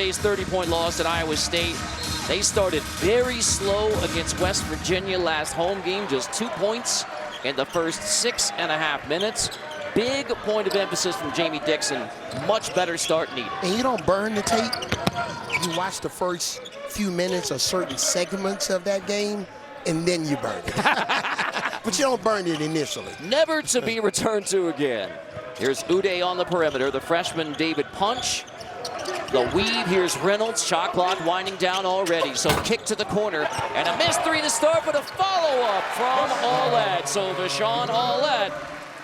Uday's 30-point loss at Iowa State. They started very slow against West Virginia last home game, just 2 points in the first 6.5 minutes. Big point of emphasis from Jamie Dixon. Much better start needed. And you don't burn the tape. You watch the first few minutes or certain segments of that game, and then you burn it. But you don't burn it initially. Never to be returned to again. Here's Uday on the perimeter. The freshman David Punch. The weave, here's Reynolds. Shot clock winding down already. So kick to the corner. And a missed three to start, but a follow-up from Allett. So Vashon Allett,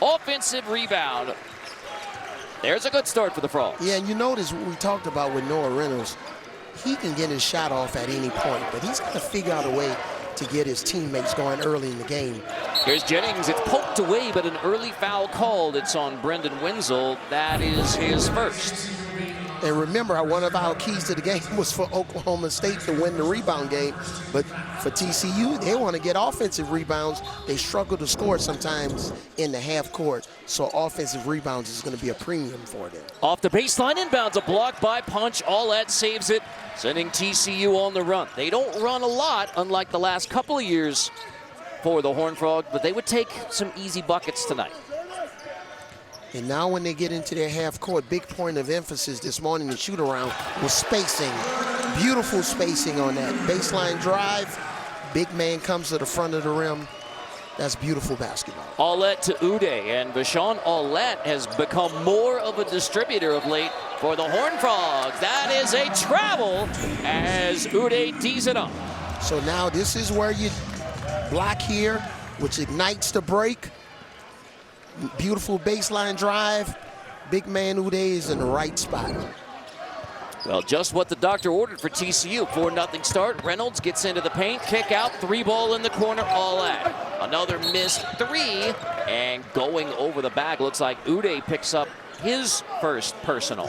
offensive rebound. There's a good start for the Frogs. Yeah, and you notice what we talked about with Noah Reynolds. He can get his shot off at any point, but he's got to figure out a way to get his teammates going early in the game. Here's Jennings. It's poked away, but an early foul called. It's on Brendan Wenzel. That is his first. And remember, one of our keys to the game was for Oklahoma State to win the rebound game. But for TCU, they want to get offensive rebounds. They struggle to score sometimes in the half court. So offensive rebounds is going to be a premium for them. Off the baseline, inbounds, a block by Punch. Allett saves it, sending TCU on the run. They don't run a lot, unlike the last couple of years for the Horned Frogs, but they would take some easy buckets tonight. And now when they get into their half court, big point of emphasis this morning in shoot around was spacing. Beautiful spacing on that baseline drive. Big man comes to the front of the rim. That's beautiful basketball. Allett to Uday, and Vashon Allett has become more of a distributor of late for the Horned Frogs. That is a travel as Uday tees it up. So now this is where you block here, which ignites the break. Beautiful baseline drive. Big man Uday is in the right spot. Well, just what the doctor ordered for TCU. 4-0 start. Reynolds gets into the paint. Kick out. 3-ball in the corner. Allett. Another missed three. And going over the back, looks like Uday picks up his first personal.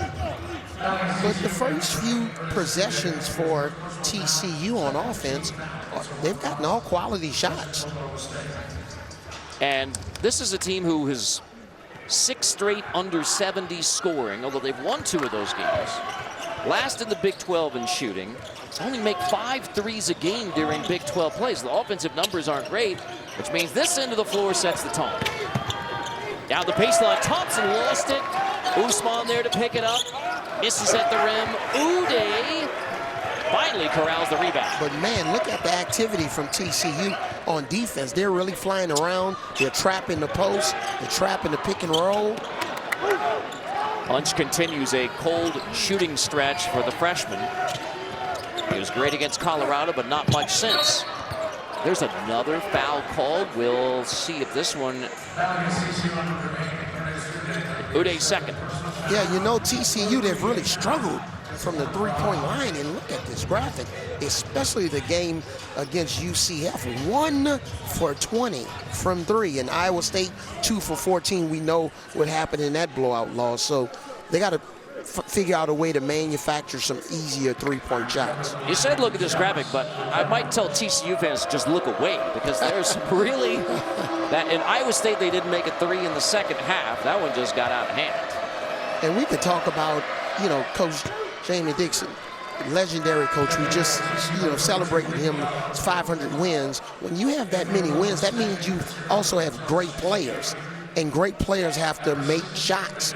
But the first few possessions for TCU on offense, they've gotten all quality shots. And this is a team who has 6 straight under 70 scoring, although they've won 2 of those games. Last in the Big 12 in shooting. Only make 5 threes a game during Big 12 plays. The offensive numbers aren't great, which means this end of the floor sets the tone. Down the baseline, Thompson lost it. Usman there to pick it up. Misses at the rim. Uday finally corrals the rebound. But man, look at the activity from TCU on defense. They're really flying around. They're trapping the post. They're trapping the pick and roll. Punch continues a cold shooting stretch for the freshman. He was great against Colorado, but not much since. There's another foul called. We'll see if this one... Uday's second. Yeah, you know, TCU, they've really struggled from the three-point line. And look at this graphic, especially the game against UCF. 1 for 20 from 3. And Iowa State, 2 for 14. We know what happened in that blowout loss. So they got to figure out a way to manufacture some easier three-point shots. You said look at this graphic, but I might tell TCU fans to just look away, because there's really that. In Iowa State, they didn't make a 3 in the second half. That one just got out of hand. And we could talk about, you know, Coach Jamie Dixon, legendary coach. We just, you know, celebrated him 500 wins. When you have that many wins, that means you also have great players, and great players have to make shots.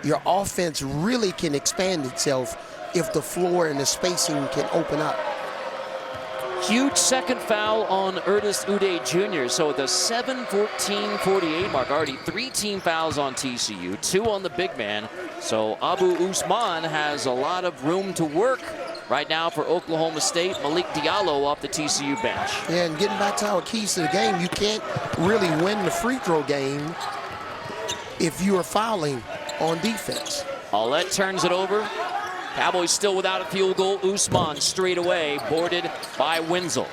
Your offense really can expand itself if the floor and the spacing can open up. Huge second foul on Ernest Uday Jr. So the 7-14-48 mark. Already 3 team fouls on TCU, 2 on the big man. So Abu Usman has a lot of room to work right now for Oklahoma State. Malik Diallo off the TCU bench. Yeah, and getting back to our keys to the game, you can't really win the free throw game if you are fouling on defense. Allett turns it over. Cowboys still without a field goal. Usman straight away, boarded by Wenzel.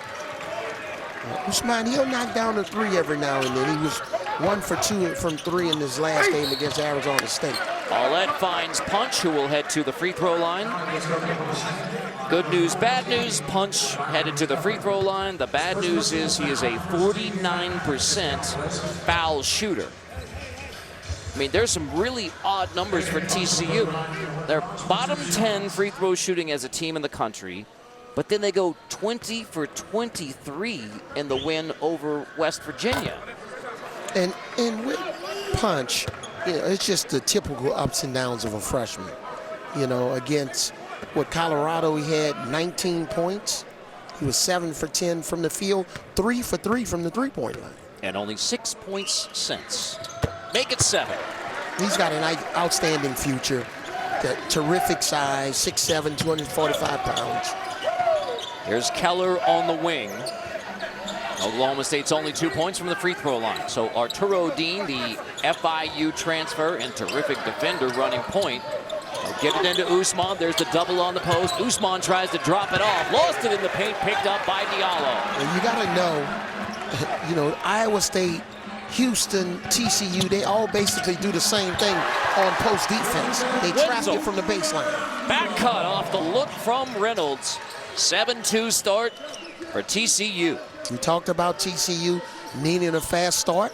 Usman, he'll knock down a 3 every now and then. He was 1 for 2 from 3 in his last game against Arizona State. Allett finds Punch, who will head to the free throw line. Good news, bad news. Punch headed to the free throw line. The bad news is he is a 49% foul shooter. I mean, there's some really odd numbers for TCU. They're bottom 10 free throw shooting as a team in the country, but then they go 20 for 23 in the win over West Virginia. And with Punch, it's just the typical ups and downs of a freshman. Against Colorado, he had 19 points. He was 7 for 10 from the field, 3 for 3 from the three-point line. And only 6 points since. Make it 7. He's got an outstanding future. Terrific size, 6'7", 245 pounds. Here's Keller on the wing. Oklahoma State's only 2 points from the free throw line. So Arturo Dean, the FIU transfer and terrific defender, running point. They'll get it into Usman. There's the double on the post. Usman tries to drop it off. Lost it in the paint, picked up by Diallo. And you got to know, Iowa State, Houston, TCU, they all basically do the same thing on post defense. They trap it from the baseline. Back cut off the look from Reynolds. 7-2 start for TCU. We talked about TCU needing a fast start.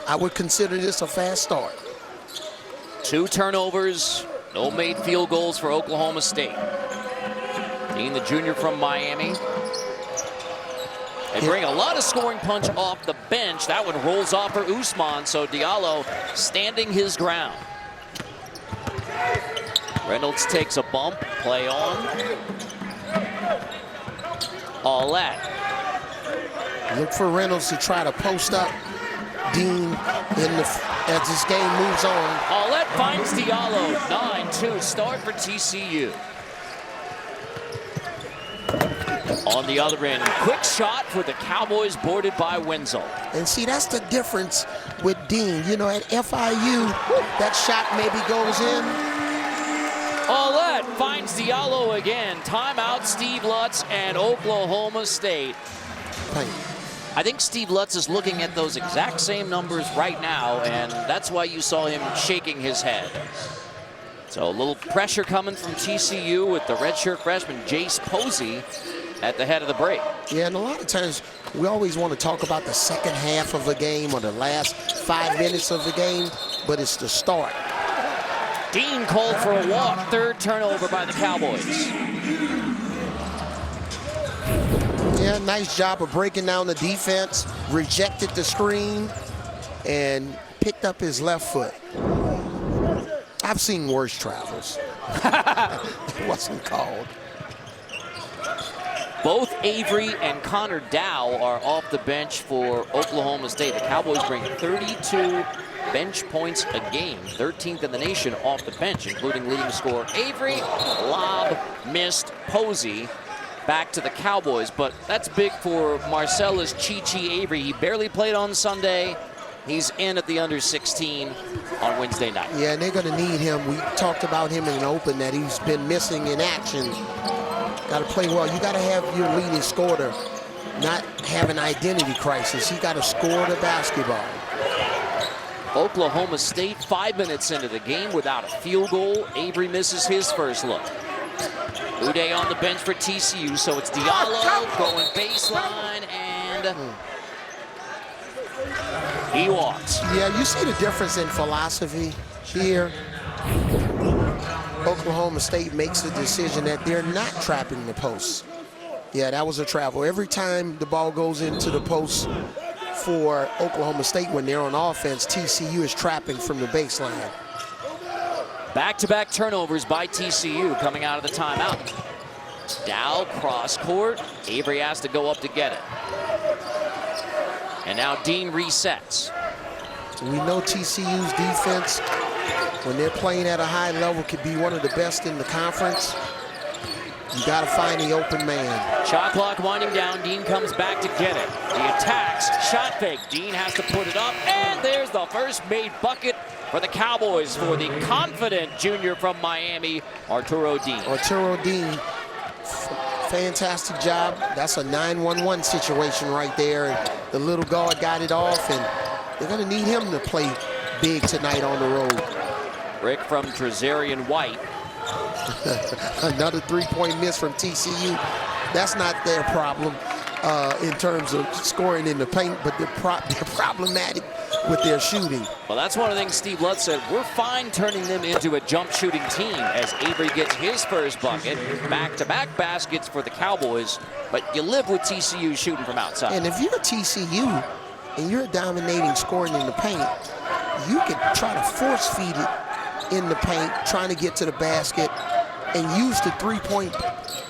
I would consider this a fast start. 2 turnovers, no made field goals for Oklahoma State. Dean, the junior from Miami. They bring a lot of scoring punch off the bench. That one rolls off for Usman, so Diallo standing his ground. Reynolds takes a bump, play on. Allette. Look for Reynolds to try to post up Dean as this game moves on. Allette finds Diallo. 9-2 start for TCU. On the other end, quick shot for the Cowboys, boarded by Wenzel. And see, that's the difference with Dean. At FIU, that shot maybe goes in. Allette finds Diallo again. Timeout, Steve Lutz and Oklahoma State. I think Steve Lutz is looking at those exact same numbers right now, and that's why you saw him shaking his head. So a little pressure coming from TCU with the redshirt freshman Jace Posey at the head of the break. Yeah, and a lot of times we always want to talk about the second half of a game or the last 5 minutes of the game, but it's the start. Dean called for a walk. 3rd turnover by the Cowboys. Yeah, nice job of breaking down the defense, rejected the screen, and picked up his left foot. I've seen worse travels. It wasn't called. Both Avery and Connor Dow are off the bench for Oklahoma State. The Cowboys bring 32 bench points a game, 13th in the nation off the bench, including leading scorer Avery. Lob missed. Posey back to the Cowboys, but that's big for Marcellus Chi-Chi Avery. He barely played on Sunday. He's in at the under-16 on Wednesday night. Yeah, and they're going to need him. We talked about him in the open that he's been missing in action. Got to play well. You got to have your leading scorer not have an identity crisis. He got to score the basketball. Oklahoma State 5 minutes into the game without a field goal. Avery misses his first look. Uday on the bench for TCU, so it's Diallo going baseline, and he walks. Yeah, you see the difference in philosophy here. Oklahoma State makes the decision that they're not trapping the post. Yeah, that was a travel. Every time the ball goes into the post for Oklahoma State when they're on offense, TCU is trapping from the baseline. Back-to-back turnovers by TCU coming out of the timeout. Dow cross court. Avery has to go up to get it. And now Dean resets. We know TCU's defense, when they're playing at a high level, could be one of the best in the conference. You got to find the open man. Shot clock winding down. Dean comes back to get it. He attacks. Shot fake. Dean has to put it up. And there's the first made bucket for the Cowboys for the confident junior from Miami, Arturo Dean. Arturo Dean, fantastic job. That's a 9-1-1 situation right there. The little guard got it off, and they're going to need him to play big tonight on the road. Rick from Trezarian White. Another three-point miss from TCU. That's not their problem. in terms of scoring in the paint, but they're problematic with their shooting. Well, that's one of the things Steve Lutz said. We're fine turning them into a jump shooting team as Avery gets his first bucket. Back-to-back baskets for the Cowboys, but you live with TCU shooting from outside. And if you're TCU and you're dominating scoring in the paint, you can try to force feed it in the paint, trying to get to the basket, and use the three-point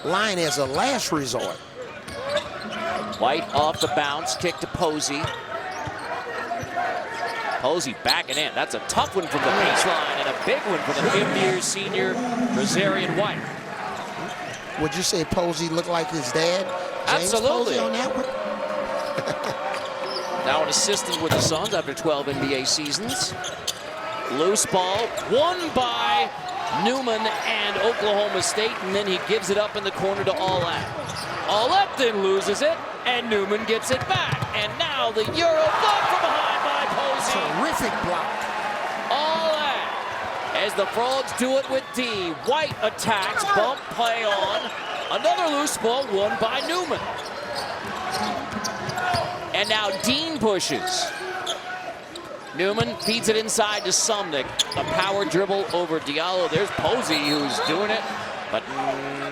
line as a last resort. White off the bounce, kick to Posey. Posey backing in. That's a tough one from the baseline and a big one for the fifth-year senior, Rosarian White. Would you say Posey looked like his dad? James Absolutely. Posey on that one? Now an assistant with the Suns after 12 NBA seasons. Loose ball, won by Newman and Oklahoma State, and then he gives it up in the corner to Allett. Allett then loses it, and Newman gets it back. And now the Euro block from behind by Posey. Terrific block. Allett, as the Frogs do it with D. White attacks, bump play on. Another loose ball won by Newman. And now Dean pushes. Newman feeds it inside to Sumnick. A power dribble over Diallo. There's Posey who's doing it, but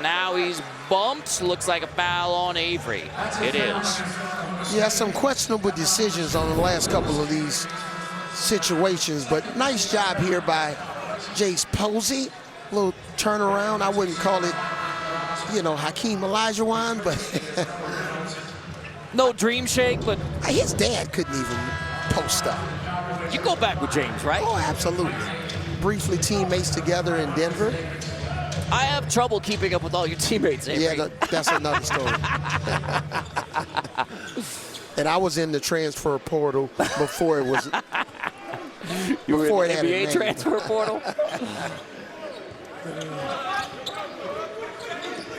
now he's bumped. Looks like a foul on Avery. It is. Yeah, some questionable decisions on the last couple of these situations, but nice job here by Jace Posey. A little turnaround. I wouldn't call it, you know, Hakeem Olajuwon, but no dream shake, but his dad couldn't even post up. You go back with James, right? Oh, absolutely. Briefly teammates together in Denver. I have trouble keeping up with all your teammates, Avery. Yeah, that's another story. And I was in the transfer portal before it was. You were before in the it NBA transfer portal?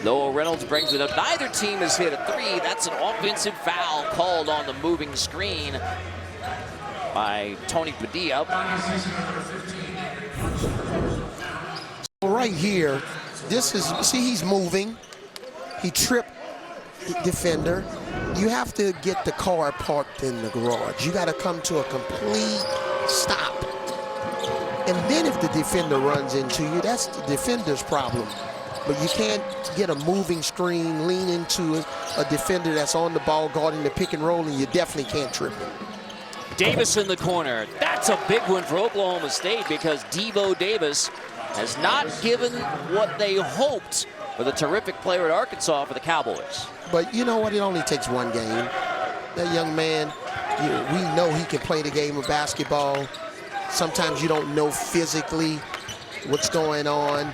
Noah Reynolds brings it up. Neither team has hit a three. That's an offensive foul called on the moving screen by Tony Padilla. Right here, this is, see, he's moving. He tripped the defender. You have to get the car parked in the garage. You got to come to a complete stop. And then if the defender runs into you, that's the defender's problem. But you can't get a moving screen, lean into a defender that's on the ball guarding the pick and roll, and you definitely can't trip him. Davis in the corner. That's a big one for Oklahoma State because Devo Davis has not given what they hoped for the terrific player at Arkansas for the Cowboys. But you know what? It only takes one game. That young man, we know he can play the game of basketball. Sometimes you don't know physically what's going on,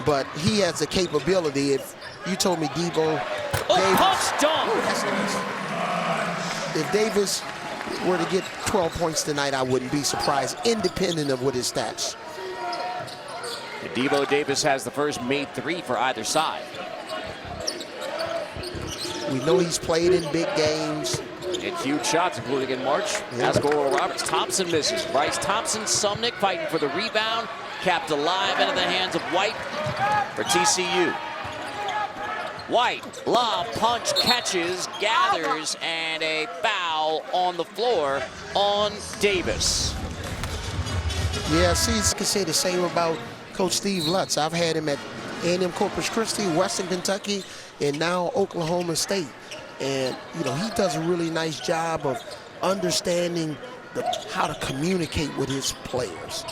but he has the capability. If you told me Devo Davis, punch dunk. That's nice. If Davis were to get 12 points tonight, I wouldn't be surprised, independent of what his stats. Devo Davis has the first made three for either side. We know he's played in big games. And huge shots, including in March. Yeah. As Oral Roberts. Thompson misses. Bryce Thompson, Sumnick fighting for the rebound. Capped alive into the hands of White for TCU. White, lob, punch, catches, gathers, and a foul on the floor on Davis. Yeah, see, you can say the same about Coach Steve Lutz. I've had him at A&M Corpus Christi, Western Kentucky, and now Oklahoma State. And, you know, he does a really nice job of understanding how to communicate with his players.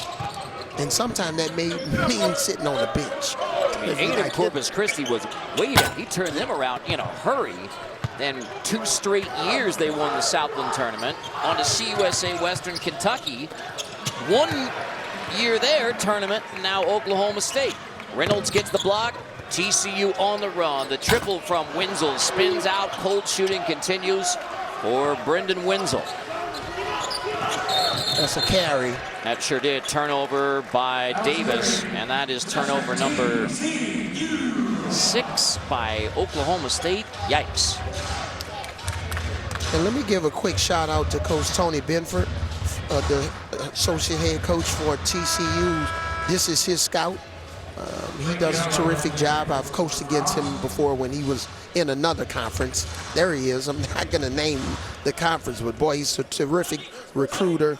And sometimes that may mean sitting on the bench. A&M Corpus Christi was waiting. He turned them around in a hurry. Then 2 straight years they won the Southland tournament. On to CUSA Western Kentucky. 1 year there, tournament, now Oklahoma State. Reynolds gets the block. TCU on the run. The triple from Wenzel spins out. Cold shooting continues for Brendan Wenzel. That's a carry. That sure did. Turnover by Davis, and that is turnover number 6 by Oklahoma State. Yikes. And let me give a quick shout out to Coach Tony Benford, the associate head coach for TCU. This is his scout. He does a terrific job. I've coached against him before when he was in another conference. There he is. I'm not going to name the conference, but boy, he's a terrific recruiter.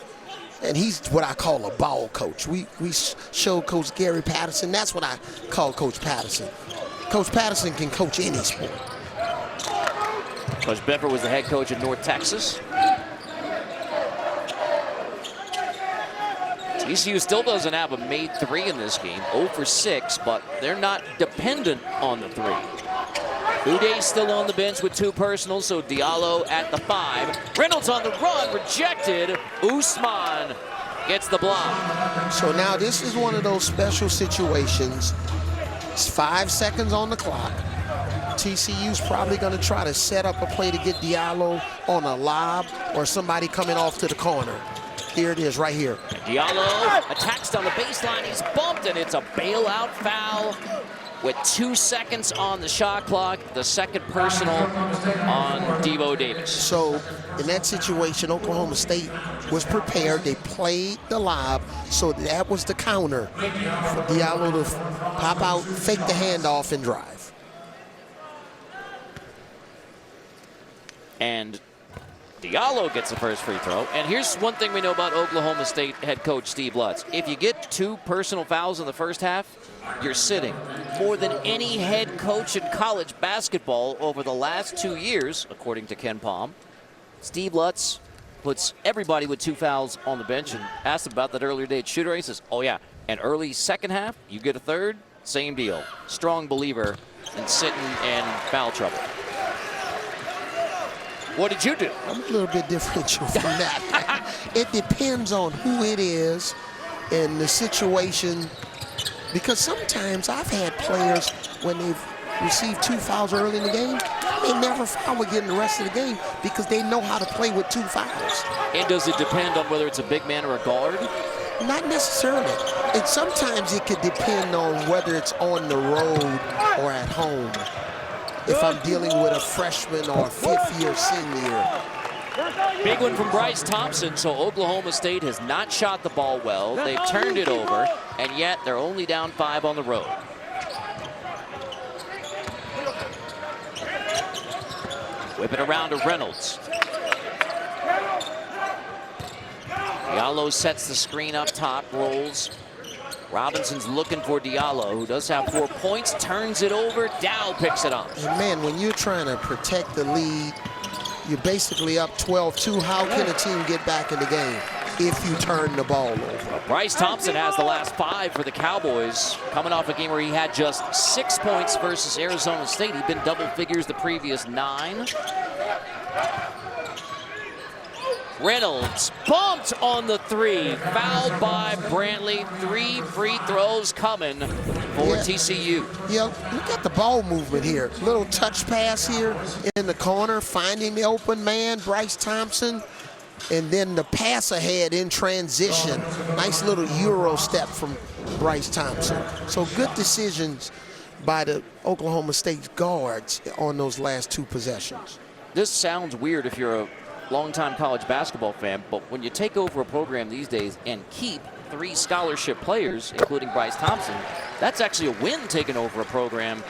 And he's what I call a ball coach. We showed Coach Gary Patterson. That's what I call Coach Patterson. Coach Patterson can coach any sport. Coach Beffer was the head coach at North Texas. TCU still doesn't have a made three in this game, 0 for 6, but they're not dependent on the three. Uday's still on the bench with 2 personals, so Diallo at the 5. Reynolds on the run, rejected. Usman gets the block. So now this is one of those special situations. It's 5 seconds on the clock. TCU's probably going to try to set up a play to get Diallo on a lob or somebody coming off to the corner. Here it is right here. Diallo attacks down the baseline. He's bumped, and it's a bailout foul with 2 seconds on the shot clock. The second personal on Devo Davis. So in that situation, Oklahoma State was prepared. They played the lob, so that was the counter for Diallo to pop out, fake the handoff, and drive. And Diallo gets the first free throw. And here's one thing we know about Oklahoma State head coach Steve Lutz. If you get 2 personal fouls in the first half, you're sitting. More than any head coach in college basketball over the last 2 years, according to Ken Palm, Steve Lutz puts everybody with 2 fouls on the bench. And asked him about that earlier day at shooter. He says, oh yeah, and early second half, you get a third, same deal. Strong believer in sitting in foul trouble. What did you do? I'm a little bit different from that. It depends on who it is and the situation, because sometimes I've had players when they've received 2 fouls early in the game, they never foul again the rest of the game because they know how to play with 2 fouls. And does it depend on whether it's a big man or a guard? Not necessarily. And sometimes it could depend on whether it's on the road or at home. If I'm dealing with a freshman or a 5th-year senior. Big one from Bryce Thompson. So Oklahoma State has not shot the ball well. They've turned it over, and yet they're only down 5 on the road. Whip it around to Reynolds. Diallo sets the screen up top, rolls. Robinson's looking for Diallo, who does have 4 points, turns it over. Dow picks it up. And man, when you're trying to protect the lead, you're basically up 12-2. How can a team get back in the game if you turn the ball over? Bryce Thompson has the last 5 for the Cowboys, coming off a game where he had just 6 points versus Arizona State. He'd been double figures the previous 9. Reynolds bumped on the 3, fouled by Brantley. 3 free throws coming for TCU. Yeah, look at the ball movement here. Little touch pass here in the corner, finding the open man, Bryce Thompson, and then the pass ahead in transition. Nice little Euro step from Bryce Thompson. So good decisions by the Oklahoma State guards on those last 2 possessions. This sounds weird if you're a longtime college basketball fan, but when you take over a program these days and keep 3 scholarship players, including Bryce Thompson, that's actually a win taking over a program.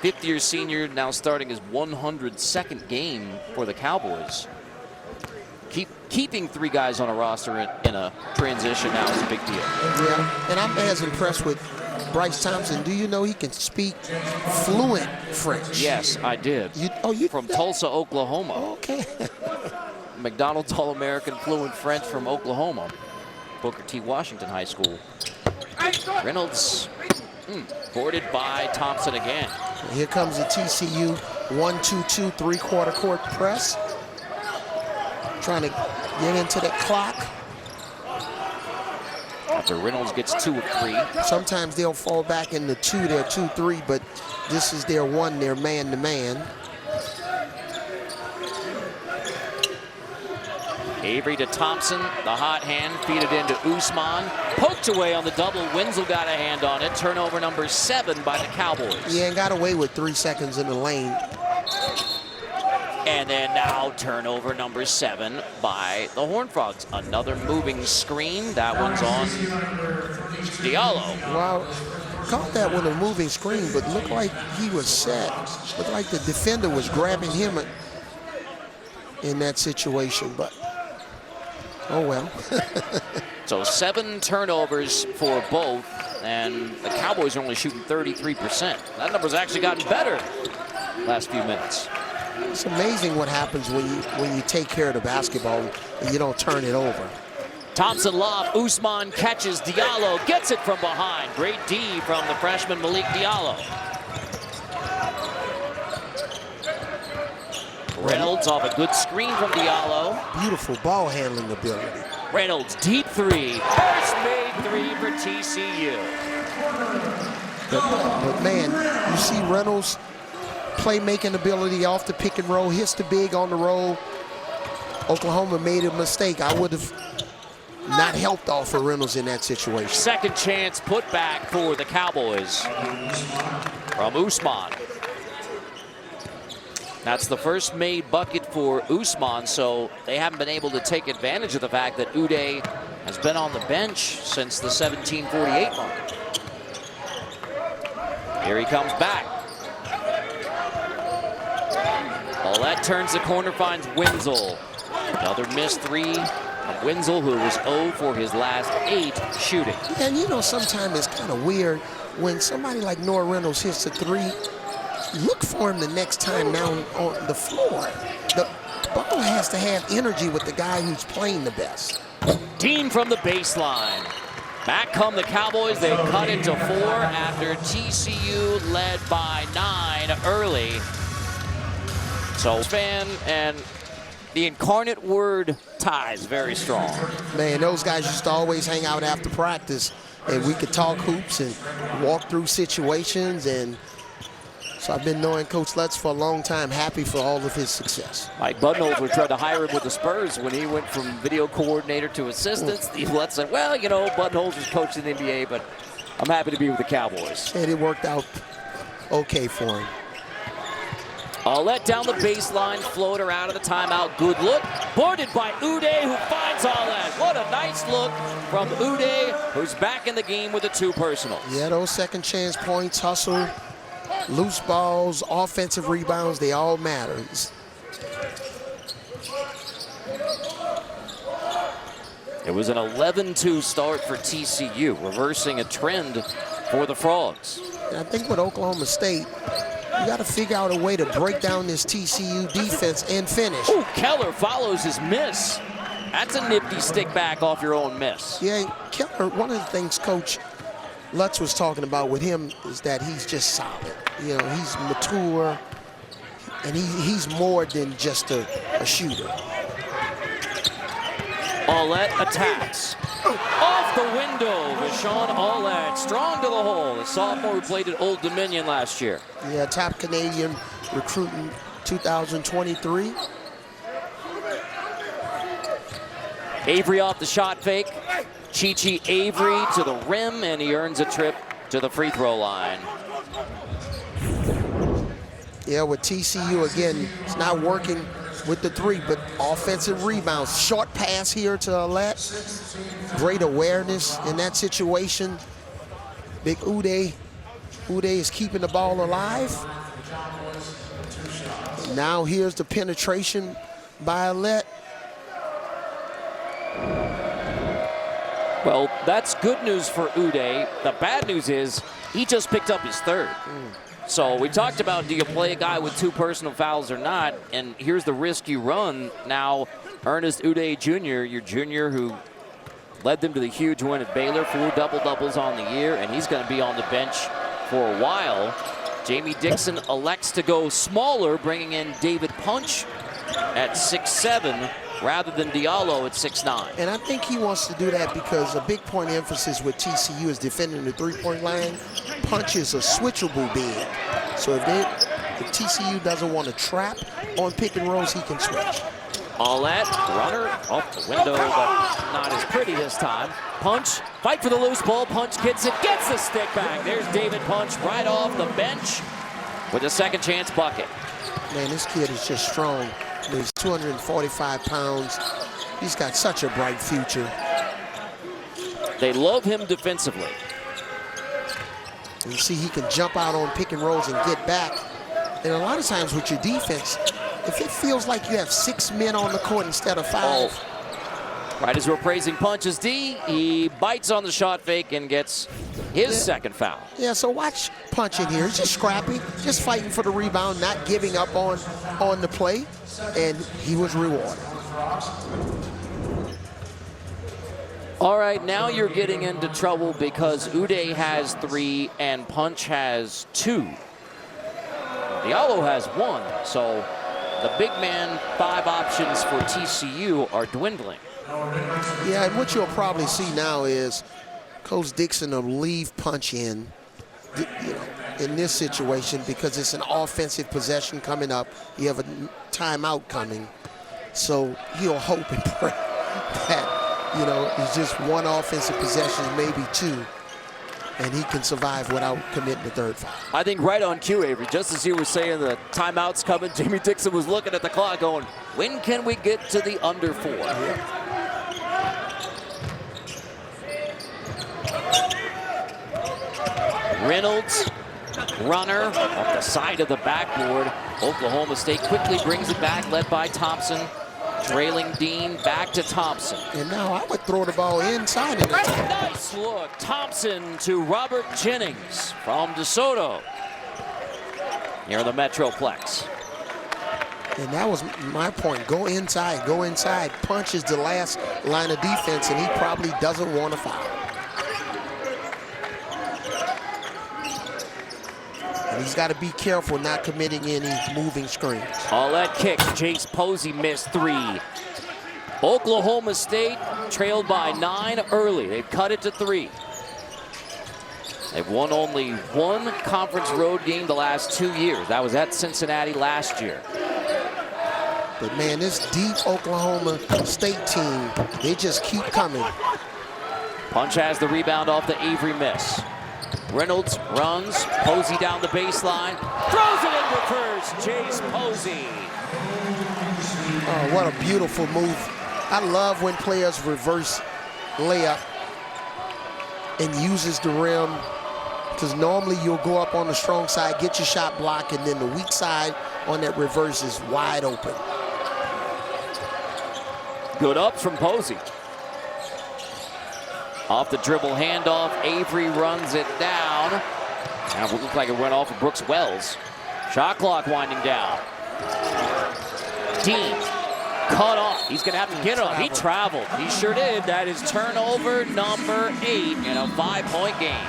5th-year senior, now starting his 102nd game for the Cowboys. Keeping 3 guys on a roster in a transition now is a big deal. Yeah, and I'm as impressed with Bryce Thompson. Do you know he can speak fluent French? Yes, I did. From Tulsa, Oklahoma. Okay. McDonald's All-American fluent French from Oklahoma. Booker T. Washington High School. Reynolds boarded by Thompson again. Here comes the TCU 1-2-2 3/4 court press. Trying to get into the clock. After Reynolds gets 2 of 3. Sometimes they'll fall back in the 2, they're 2-3, but this is their 1, they're man-to-man. Avery to Thompson, the hot hand, feed it into Usman. Poked away on the double, Wenzel got a hand on it. Turnover number 7 by the Cowboys. Yeah, and got away with 3 seconds in the lane. And then now turnover number 7 by the Horned Frogs. Another moving screen. That one's on Diallo. Well, caught that with a moving screen, but looked like he was set. Looked like the defender was grabbing him in that situation, but oh well. So 7 turnovers for both, and the Cowboys are only shooting 33%. That number's actually gotten better last few minutes. It's amazing what happens when you take care of the basketball and you don't turn it over. Thompson lob, Usman catches, Diallo gets it from behind. Great D from the freshman Malik Diallo. Reynolds off a good screen from Diallo. Beautiful ball handling ability. Reynolds, deep three. First made three for TCU. But man, you see Reynolds' playmaking ability off the pick and roll, hits the big on the roll. Oklahoma made a mistake. I would have not helped off for Reynolds in that situation. Second chance put back for the Cowboys from Usman. That's the first made bucket for Usman, so they haven't been able to take advantage of the fact that Uday has been on the bench since the 1748 mark. Here he comes back. Paulette turns the corner, finds Wenzel. Another missed three from Wenzel, who was 0 for his last 8 shooting. And you know, sometimes it's kind of weird when somebody like Noah Reynolds hits a three. Look for him the next time down on the floor. The ball has to have energy with the guy who's playing the best. Dean from the baseline. Back come the Cowboys. They cut it to 4 after TCU led by 9 early. So fan and the incarnate word ties very strong. Man, those guys used to always hang out after practice, and we could talk hoops and walk through situations. And so I've been knowing Coach Lutz for a long time, happy for all of his success. Mike Budenholzer tried to hire him with the Spurs when he went from video coordinator to assistant. Steve Lutz said, well, you know, Budenholzer's coached in the NBA, but I'm happy to be with the Cowboys. And it worked out okay for him. Let down the baseline, floater out of the timeout. Good look. Boarded by Uday, who finds Allet. What a nice look from Uday, who's back in the game with the 2 personals. Yeah, those second chance points, hustle, loose balls, offensive rebounds, they all matter. It was an 11-2 start for TCU, reversing a trend for the Frogs. And I think with Oklahoma State, you got to figure out a way to break down this TCU defense and finish. Ooh, Keller follows his miss. That's a nifty stick back off your own miss. Yeah, Keller, one of the things Coach Lutz was talking about with him is that he's just solid. You know, he's mature, and he's more than just a shooter. Allet attacks. Off the window, Rashawn Allet, strong to the hole. The sophomore who played at Old Dominion last year. Yeah, top Canadian recruit in 2023. Avery off the shot fake. Chichi Avery to the rim, and he earns a trip to the free throw line. Yeah, with TCU, again, it's not working with the 3, but offensive rebounds. Short pass here to Allet. Great awareness in that situation. Big Uday. Uday is keeping the ball alive. And now here's the penetration by Allet. Well, that's good news for Uday. The bad news is he just picked up his 3rd. So we talked about, do you play a guy with 2 personal fouls or not? And here's the risk you run. Now, Ernest Uday Jr., your junior who led them to the huge win at Baylor, 4 double-doubles on the year, and he's going to be on the bench for a while. Jamie Dixon elects to go smaller, bringing in David Punch at 6'7", rather than Diallo at 6'9". And I think he wants to do that because a big point of emphasis with TCU is defending the 3-point line. Punch is a switchable big. So if TCU doesn't want to trap on pick and rolls, he can switch. Allet, runner off the window, but not as pretty this time. Punch, fight for the loose ball. Punch gets it, gets the stick back. There's David Punch right off the bench with a second chance bucket. Man, this kid is just strong. He's 245 pounds. He's got such a bright future. They love him defensively. And you see he can jump out on pick and rolls and get back. And a lot of times with your defense, if it feels like you have 6 men on the court instead of 5. Oh. Right as we're praising Punch's D, he bites on the shot fake and gets his second foul. Yeah, so watch Punch in here. He's just scrappy, just fighting for the rebound, not giving up on the play, and he was rewarded. All right, now you're getting into trouble because Uday has 3 and Punch has 2. Diallo has 1, so the big man 5 options for TCU are dwindling. Yeah, and what you'll probably see now is Coach Dixon will leave Punch in, in this situation because it's an offensive possession coming up. You have a timeout coming, so he'll hope and pray that it's just one offensive possession, maybe 2, and he can survive without committing the third foul. I think right on cue, Avery. Just as you were saying the timeout's coming, Jamie Dixon was looking at the clock going, when can we get to the under 4? Yeah. Reynolds, runner off the side of the backboard. Oklahoma State quickly brings it back, led by Thompson. Trailing Dean, back to Thompson. And now I would throw the ball inside. Nice look. Thompson to Robert Jennings from DeSoto near the Metroplex. And that was my point. Go inside, go inside. Punch is the last line of defense, and he probably doesn't want to foul. And he's got to be careful not committing any moving screens. All that kick. Jace Posey missed 3. Oklahoma State trailed by 9 early. They've cut it to 3. They've won only 1 conference road game the last 2 years. That was at Cincinnati last year. But, man, this deep Oklahoma State team, they just keep coming. Punch has the rebound off the Avery miss. Reynolds runs, Posey down the baseline, throws it in reverse, Jace Posey. Oh, what a beautiful move. I love when players reverse layup and uses the rim, because normally you'll go up on the strong side, get your shot blocked, and then the weak side on that reverse is wide open. Good ups from Posey. Off the dribble handoff, Avery runs it down. And it looked like it went off of Brooks Wells. Shot clock winding down. Dean cut off. He's gonna have to get it off. He traveled. He sure did. That is turnover number 8 in a 5-point game.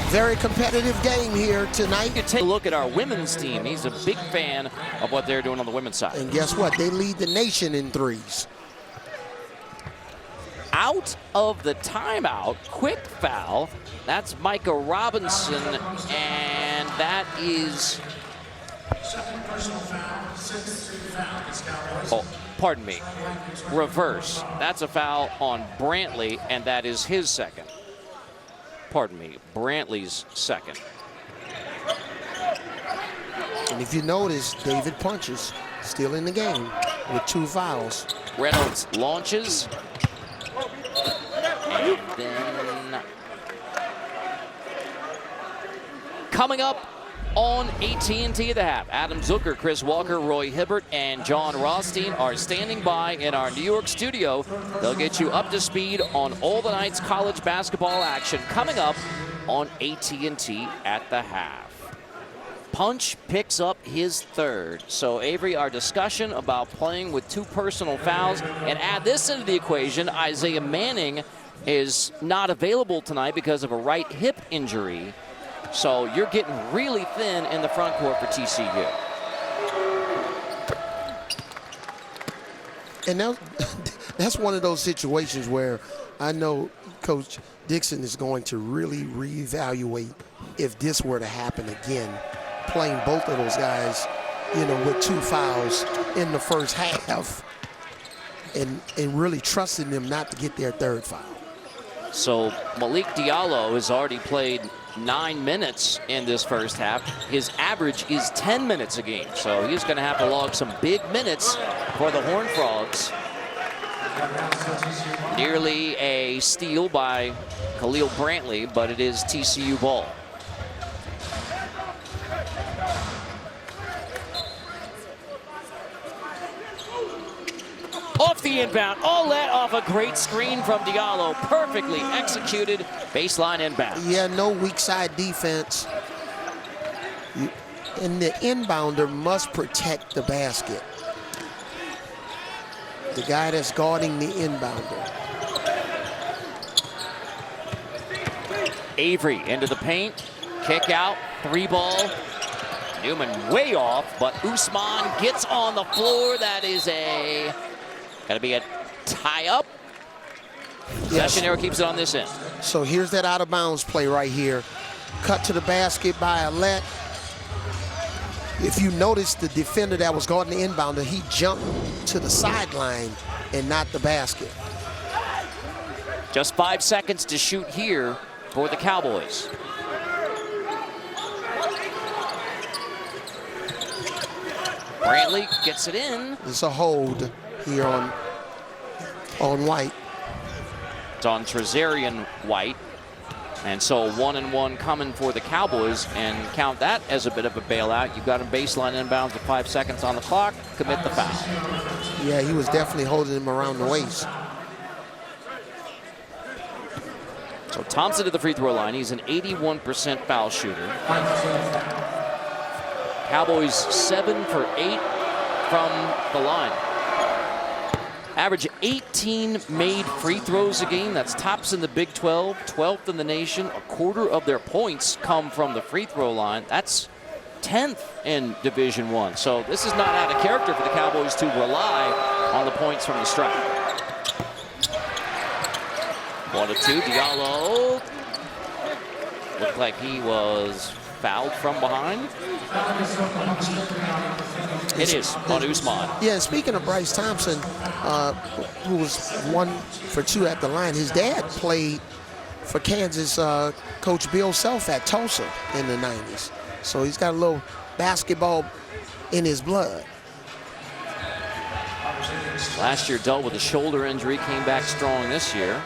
Very competitive game here tonight. You take a look at our women's team. He's a big fan of what they're doing on the women's side. And guess what? They lead the nation in threes. Out of the timeout, quick foul. That's Micah Robinson, and that is... Oh, pardon me. Reverse. That's a foul on Brantley, and that is his second. Pardon me, Brantley's second. And if you notice, David Punches still in the game with 2 fouls. Reynolds launches. And then coming up on AT&T at the half, Adam Zucker, Chris Walker, Roy Hibbert, and John Rothstein are standing by in our New York studio. They'll get you up to speed on all the night's college basketball action coming up on AT&T at the half. Punch picks up his 3rd. So, Avery, our discussion about playing with 2 personal fouls, and add this into the equation, Isaiah Manning is not available tonight because of a right hip injury. So you're getting really thin in the front court for TCU. And now, that's one of those situations where I know Coach Dixon is going to really reevaluate if this were to happen again, playing both of those guys, with 2 fouls in the first half and really trusting them not to get their 3rd foul. So Malik Diallo has already played 9 minutes in this first half. His average is 10 minutes a game. So he's going to have to log some big minutes for the Horned Frogs. Nearly a steal by Khalil Brantley, but it is TCU ball. Off the inbound, all that off a great screen from Diallo. Perfectly executed baseline inbound. Yeah, no weak side defense. And the inbounder must protect the basket. The guy that's guarding the inbounder. Avery into the paint, kick out, 3-ball. Newman way off, but Usman gets on the floor. That is gotta be a tie-up. Possession arrow keeps it on this end. So here's that out-of-bounds play right here. Cut to the basket by Alette. If you notice, the defender that was guarding the inbounder, he jumped to the sideline and not the basket. Just 5 seconds to shoot here for the Cowboys. Brantley gets it in. It's a hold here on White. It's on Trezarian White. And so 1-and-1 coming for the Cowboys, and count that as a bit of a bailout. You've got a baseline inbounds with 5 seconds on the clock. Commit the foul. Yeah, he was definitely holding him around the waist. So Thompson to the free throw line. He's an 81% foul shooter. Cowboys 7 for 8 from the line. Average 18 made free throws a game. That's tops in the Big 12, 12th in the nation. A quarter of their points come from the free throw line. That's 10th in Division I. So this is not out of character for the Cowboys to rely on the points from the stripe. 1-2, Diallo. Looked like he was fouled from behind. It is on Usman. Yeah, and speaking of Bryce Thompson, who was 1 for 2 at the line, his dad played for Kansas Coach Bill Self at Tulsa in the 90s. So he's got a little basketball in his blood. Last year dealt with a shoulder injury, came back strong this year.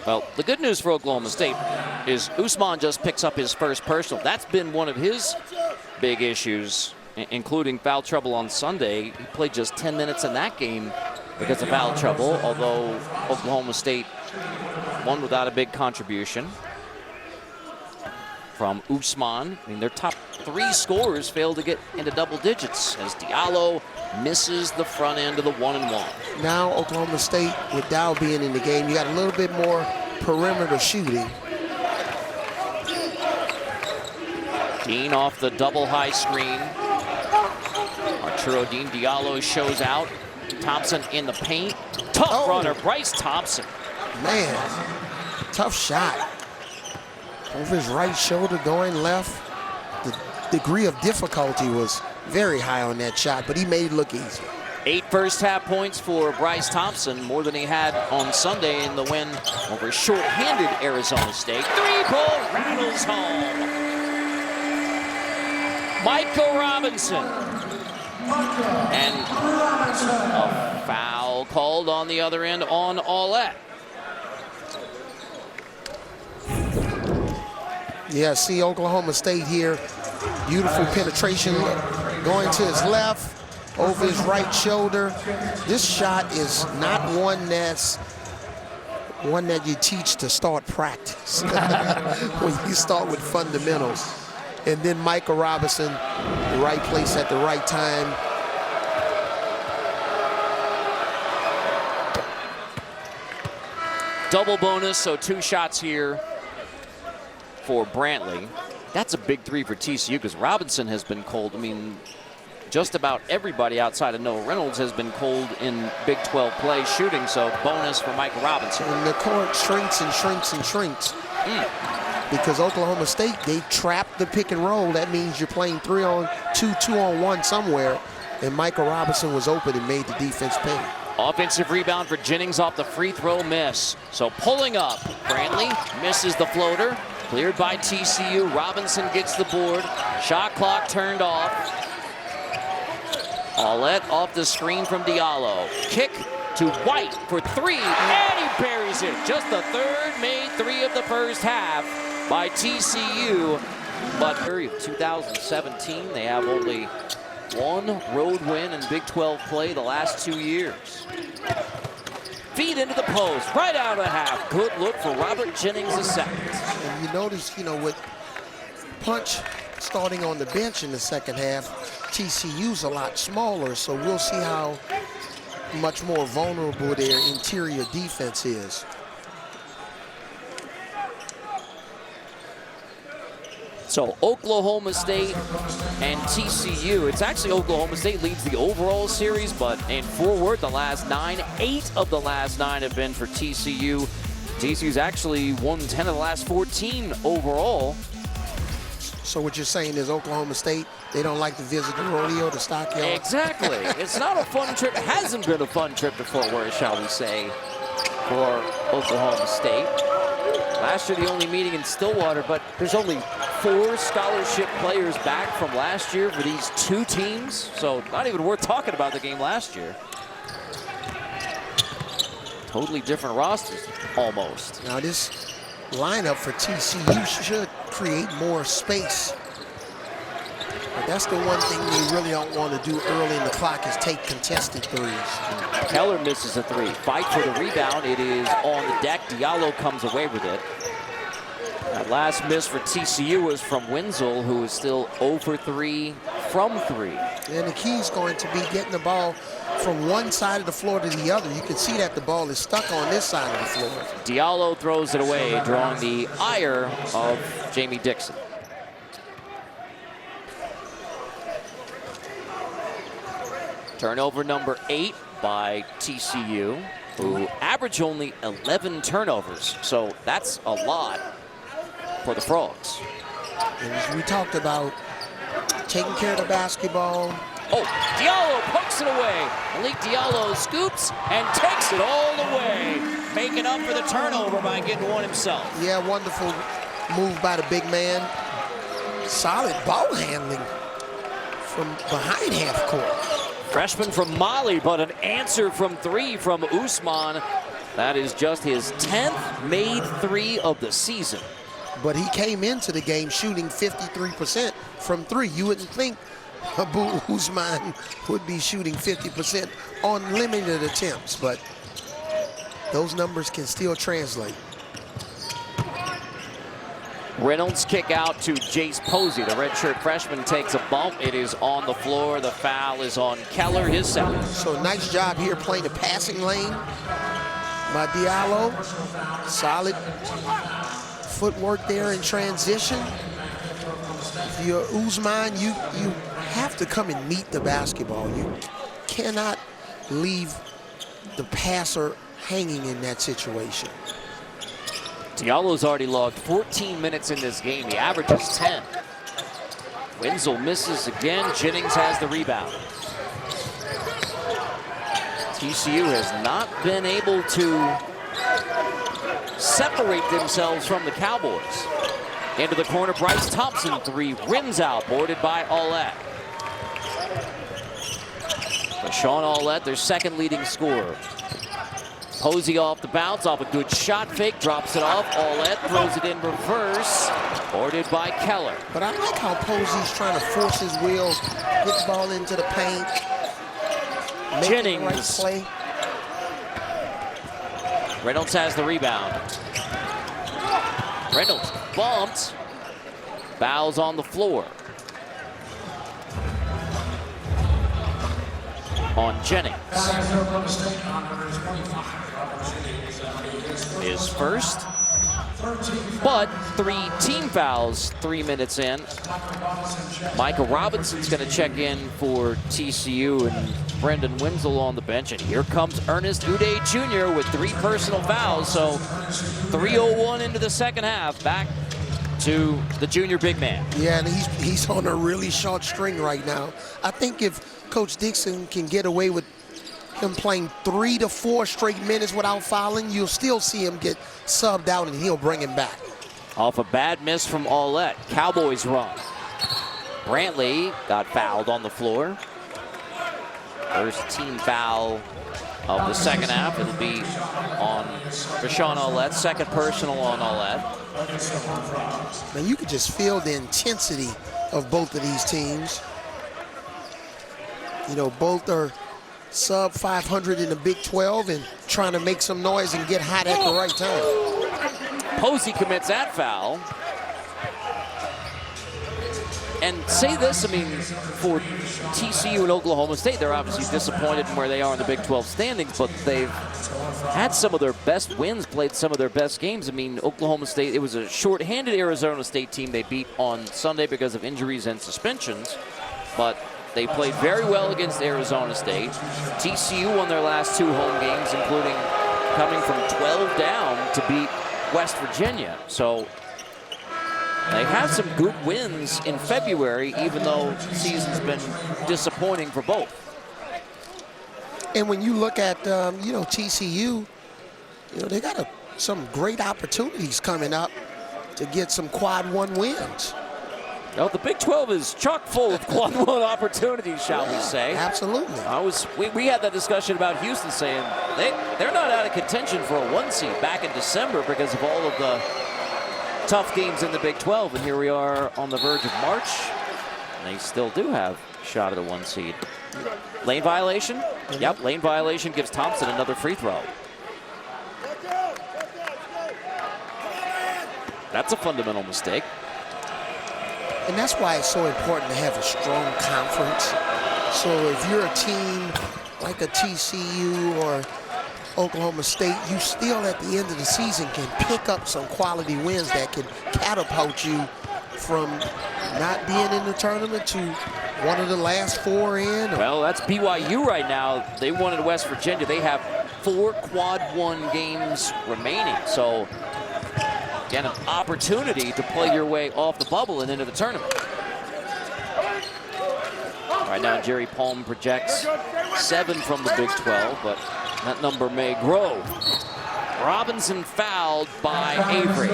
Well, the good news for Oklahoma State is Usman just picks up his first personal. That's been one of his big issues, including foul trouble on Sunday. He played just 10 minutes in that game because of foul trouble, although Oklahoma State won without a big contribution from Usman. I mean, their top 3 scorers failed to get into double digits as Diallo misses the front end of the 1-and-1. Now Oklahoma State, with Dow being in the game, you got a little bit more perimeter shooting. Dean off the double high screen. Arturo Dean, Diallo shows out. Thompson in the paint. Tough runner, Bryce Thompson. Man, tough shot. Over his right shoulder going left. The degree of difficulty was very high on that shot, but he made it look easy. 8 first-half points for Bryce Thompson, more than he had on Sunday in the win over short-handed Arizona State. 3-ball rattles home. Michael Robinson. And a foul called on the other end on Aulette. Yeah, see Oklahoma State here. Beautiful penetration going to his left, over his right shoulder. This shot is not one that you teach to start practice. When you start with fundamentals. And then Michael Robinson, the right place at the right time. Double bonus, so 2 shots here for Brantley. That's a big 3 for TCU because Robinson has been cold. I mean, just about everybody outside of Noah Reynolds has been cold in Big 12 play shooting, so bonus for Michael Robinson. And the court shrinks and shrinks and shrinks. Because Oklahoma State, they trapped the pick and roll. That means you're playing 3-on-2, 2-on-1 somewhere. And Michael Robinson was open and made the defense pay. Offensive rebound for Jennings off the free throw miss. So pulling up, Brantley misses the floater. Cleared by TCU. Robinson gets the board. Shot clock turned off. Aulette off the screen from Diallo. Kick to White for three, and he buries it. Just the third made three of the first half by TCU. But in 2017, they have only one road win in Big 12 play the last 2 years. Feed into the post, right out of the half. Good look for Robert Jennings II. And you notice, with Punch starting on the bench in the second half, TCU's a lot smaller, so we'll see how much more vulnerable their interior defense is. So Oklahoma State and TCU, it's actually Oklahoma State leads the overall series, but in forward, the last 9, 8 of the last 9 have been for TCU. TCU's actually won 10 of the last 14 overall. So what you're saying is Oklahoma State, they don't like to visit the rodeo, the stockyard? Exactly. It's not a fun trip. It hasn't been a fun trip to Fort Worth, shall we say, for Oklahoma State. Last year, the only meeting in Stillwater, but there's only 4 scholarship players back from last year for these 2 teams, so not even worth talking about the game last year. Totally different rosters, almost. Now this lineup for TCU should create more space. But that's the one thing we really don't want to do early in the clock is take contested threes. Keller misses a 3. Fight for the rebound. It is on the deck. Diallo comes away with it. That last miss for TCU was from Wenzel, who is still 0 for 3 from 3. And the key is going to be getting the ball from one side of the floor to the other. You can see that the ball is stuck on this side of the floor. Diallo throws it away, drawing the ire of Jamie Dixon. Turnover number 8 by TCU, who average only 11 turnovers. So that's a lot for the Frogs. And as we talked about, taking care of the basketball. Oh, Diallo pokes it away. Malik Diallo scoops and takes it all the way, making up for the turnover by getting one himself. Yeah, wonderful move by the big man. Solid ball handling from behind half court. Freshman from Mali, but an answer from 3 from Usman. That is just his 10th made 3 of the season. But he came into the game shooting 53% from 3. You wouldn't think Abu Usman would be shooting 50% on limited attempts, but those numbers can still translate. Reynolds kick out to Jace Posey. The redshirt freshman takes a bump. It is on the floor. The foul is on Keller, his second. So nice job here playing the passing lane by Diallo. Solid footwork there in transition. If you're Usman, you have to come and meet the basketball. You cannot leave the passer hanging in that situation. Diallo's already logged 14 minutes in this game. He averages 10. Wenzel misses again. Jennings has the rebound. TCU has not been able to separate themselves from the Cowboys. Into the corner, Bryce Thompson 3, rims out, boarded by Aulette. But Sean Aulette, their second leading scorer. Posey off the bounce, off a good shot fake, drops it off. Aulette throws it in reverse, boarded by Keller. But I like how Posey's trying to force his will, get the ball into the paint, make Jennings. the right play. Reynolds has the rebound. Reynolds bumped, fouls on the floor. On Jennings. His first, but 3 team fouls 3 minutes in. Micah Robinson's going to check in for TCU and Brendan Wenzel on the bench. And here comes Ernest Uday Jr. with 3 personal fouls. So 3:01 into the second half. Back to the junior big man. Yeah, and he's on a really short string right now. I think if Coach Dixon can get away with him playing 3 to 4 straight minutes without fouling, you'll still see him get subbed out and he'll bring him back. Off a bad miss from Aulette. Cowboys run. Brantley got fouled on the floor. First team foul of the second half. It'll be on Rashawn Aulette, second personal on Aulette. Man, you could just feel the intensity of both of these teams. You know, both are sub 500 in the Big 12 and trying to make some noise and get hot at the right time. Posey commits that foul. And say this, I mean, for TCU and Oklahoma State, they're obviously disappointed in where they are in the Big 12 standings, but they've had some of their best wins, played some of their best games. I mean, Oklahoma State, it was a short-handed Arizona State team they beat on Sunday because of injuries and suspensions, but they played very well against Arizona State. TCU won their last 2 home games, including coming from 12 down to beat West Virginia. So they have some good wins in February, even though the season's been disappointing for both. And when you look at, you know, TCU, you know, they got some great opportunities coming up to get some quad 1 wins. Well, the Big 12 is chock full of quad 1 opportunities, shall we say. Absolutely. We had that discussion about Houston saying they're not out of contention for a 1 seed back in December because of all of the tough games in the Big 12, and here we are on the verge of March, and they still do have a shot at a 1 seed. Lane violation? Mm-hmm. Yep, lane violation gives Thompson another free throw. That's a fundamental mistake. And that's why it's so important to have a strong conference. So if you're a team like a TCU or Oklahoma State, you still at the end of the season can pick up some quality wins that can catapult you from not being in the tournament to one of the last 4 in. Well, that's BYU right now. They won at West Virginia. They have 4 quad 1 games remaining. So, again, an opportunity to play your way off the bubble and into the tournament. Right now, Jerry Palm projects 7 from the Big 12, but that number may grow. Robinson fouled by Avery.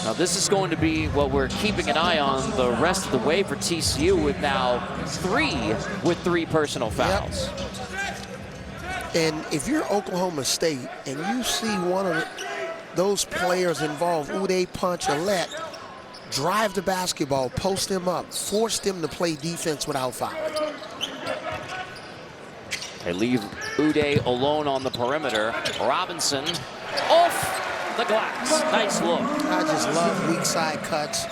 Now this is going to be what we're keeping an eye on the rest of the way for TCU, with now 3 personal fouls. Yep. And if you're Oklahoma State and you see one of those players involved, Uday Punch Aulette, drive the basketball, post him up, force them to play defense without fouling. They leave Uday alone on the perimeter. Robinson off the glass. Nice look. I just love weak side cuts.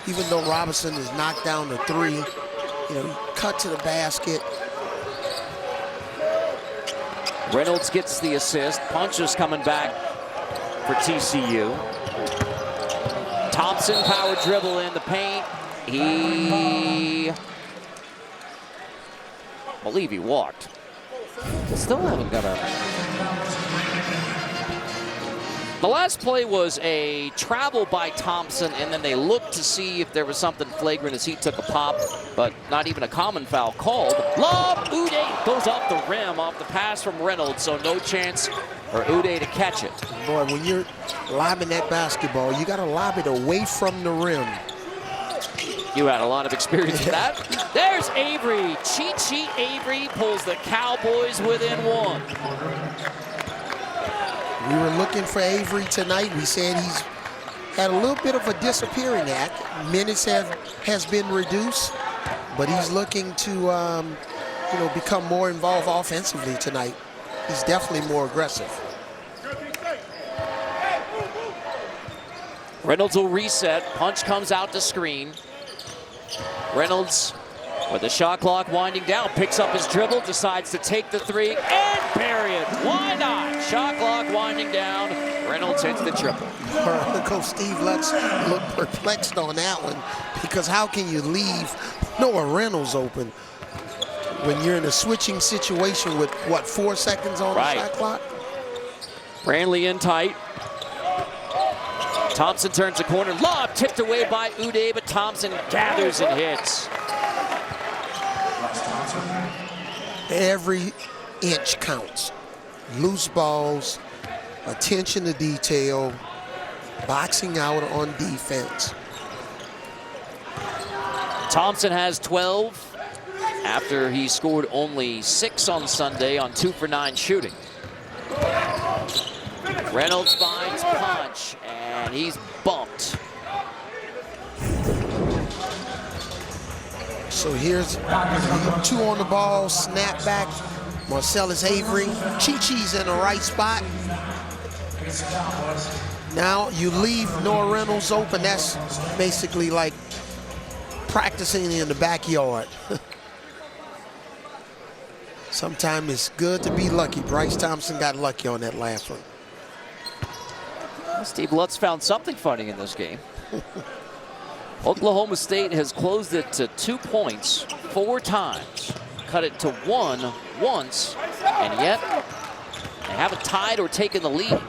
Even though Robinson is knocked down to 3, you know, cut to the basket. Reynolds gets the assist. Punch is coming back for TCU. Thompson power dribble in the paint. I believe he walked. Still haven't got a... The last play was a travel by Thompson, and then they looked to see if there was something flagrant as he took a pop, but not even a common foul called. Lob, Uday goes off the rim, off the pass from Reynolds, so no chance for Uday to catch it. Boy, when you're lobbing that basketball, you got to lob it away from the rim. You had a lot of experience with that. There's Avery. Cheat sheet Avery pulls the Cowboys within 1. We were looking for Avery tonight. We said he's had a little bit of a disappearing act. Minutes has been reduced, but he's looking to you know, become more involved offensively tonight. He's definitely more aggressive. Reynolds will reset. Punch comes out to screen. Reynolds, with the shot clock winding down, picks up his dribble, decides to take the 3 and bury it. Why not? Shot clock winding down. Reynolds hits the triple. Coach Steve Lutz looked perplexed on that one, because how can you leave Noah Reynolds open when you're in a switching situation with, what, 4 seconds on the shot clock? Brantley in tight. Thompson turns the corner. Lob tipped away by Uday, but Thompson gathers and hits. Every inch counts. Loose balls, attention to detail, boxing out on defense. Thompson has 12. after he scored only 6 on Sunday on 2 for 9 shooting. Reynolds finds Punch, and he's bumped. So here's 2 on the ball, snap back. Marcellus Avery, Chi-Chi's in the right spot. Now you leave Noah Reynolds open. That's basically like practicing in the backyard. Sometimes it's good to be lucky. Bryce Thompson got lucky on that last one. Steve Lutz found something funny in this game. Oklahoma State has closed it to 2 points 4 times, cut it to 1 once, and yet they haven't tied or taken the lead.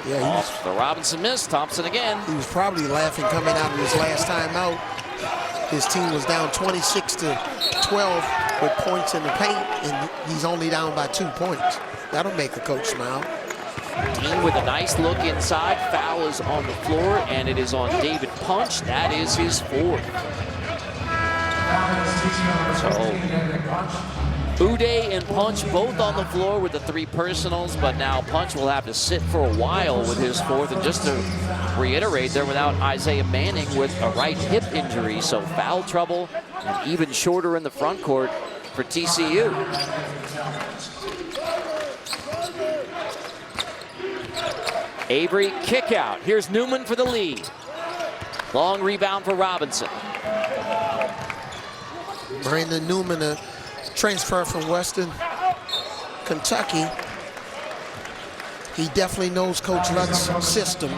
Yeah, the Robinson miss, Thompson again. He was probably laughing coming out of his last time out. His team was down 26-12 with points in the paint, and he's only down by 2 points. That'll make a coach smile. Dean with a nice look inside. Foul is on the floor, and it is on David Punch. That is his 4th. So Uday and Punch both on the floor with the 3 personals, but now Punch will have to sit for a while with his 4th. And just to reiterate, they're without Isaiah Manning with a right hip injury, so foul trouble and even shorter in the front court for TCU. Avery kick out. Here's Newman for the lead. Long rebound for Robinson. Brandon Newman, a transfer from Western Kentucky. He definitely knows Coach Lutz's system.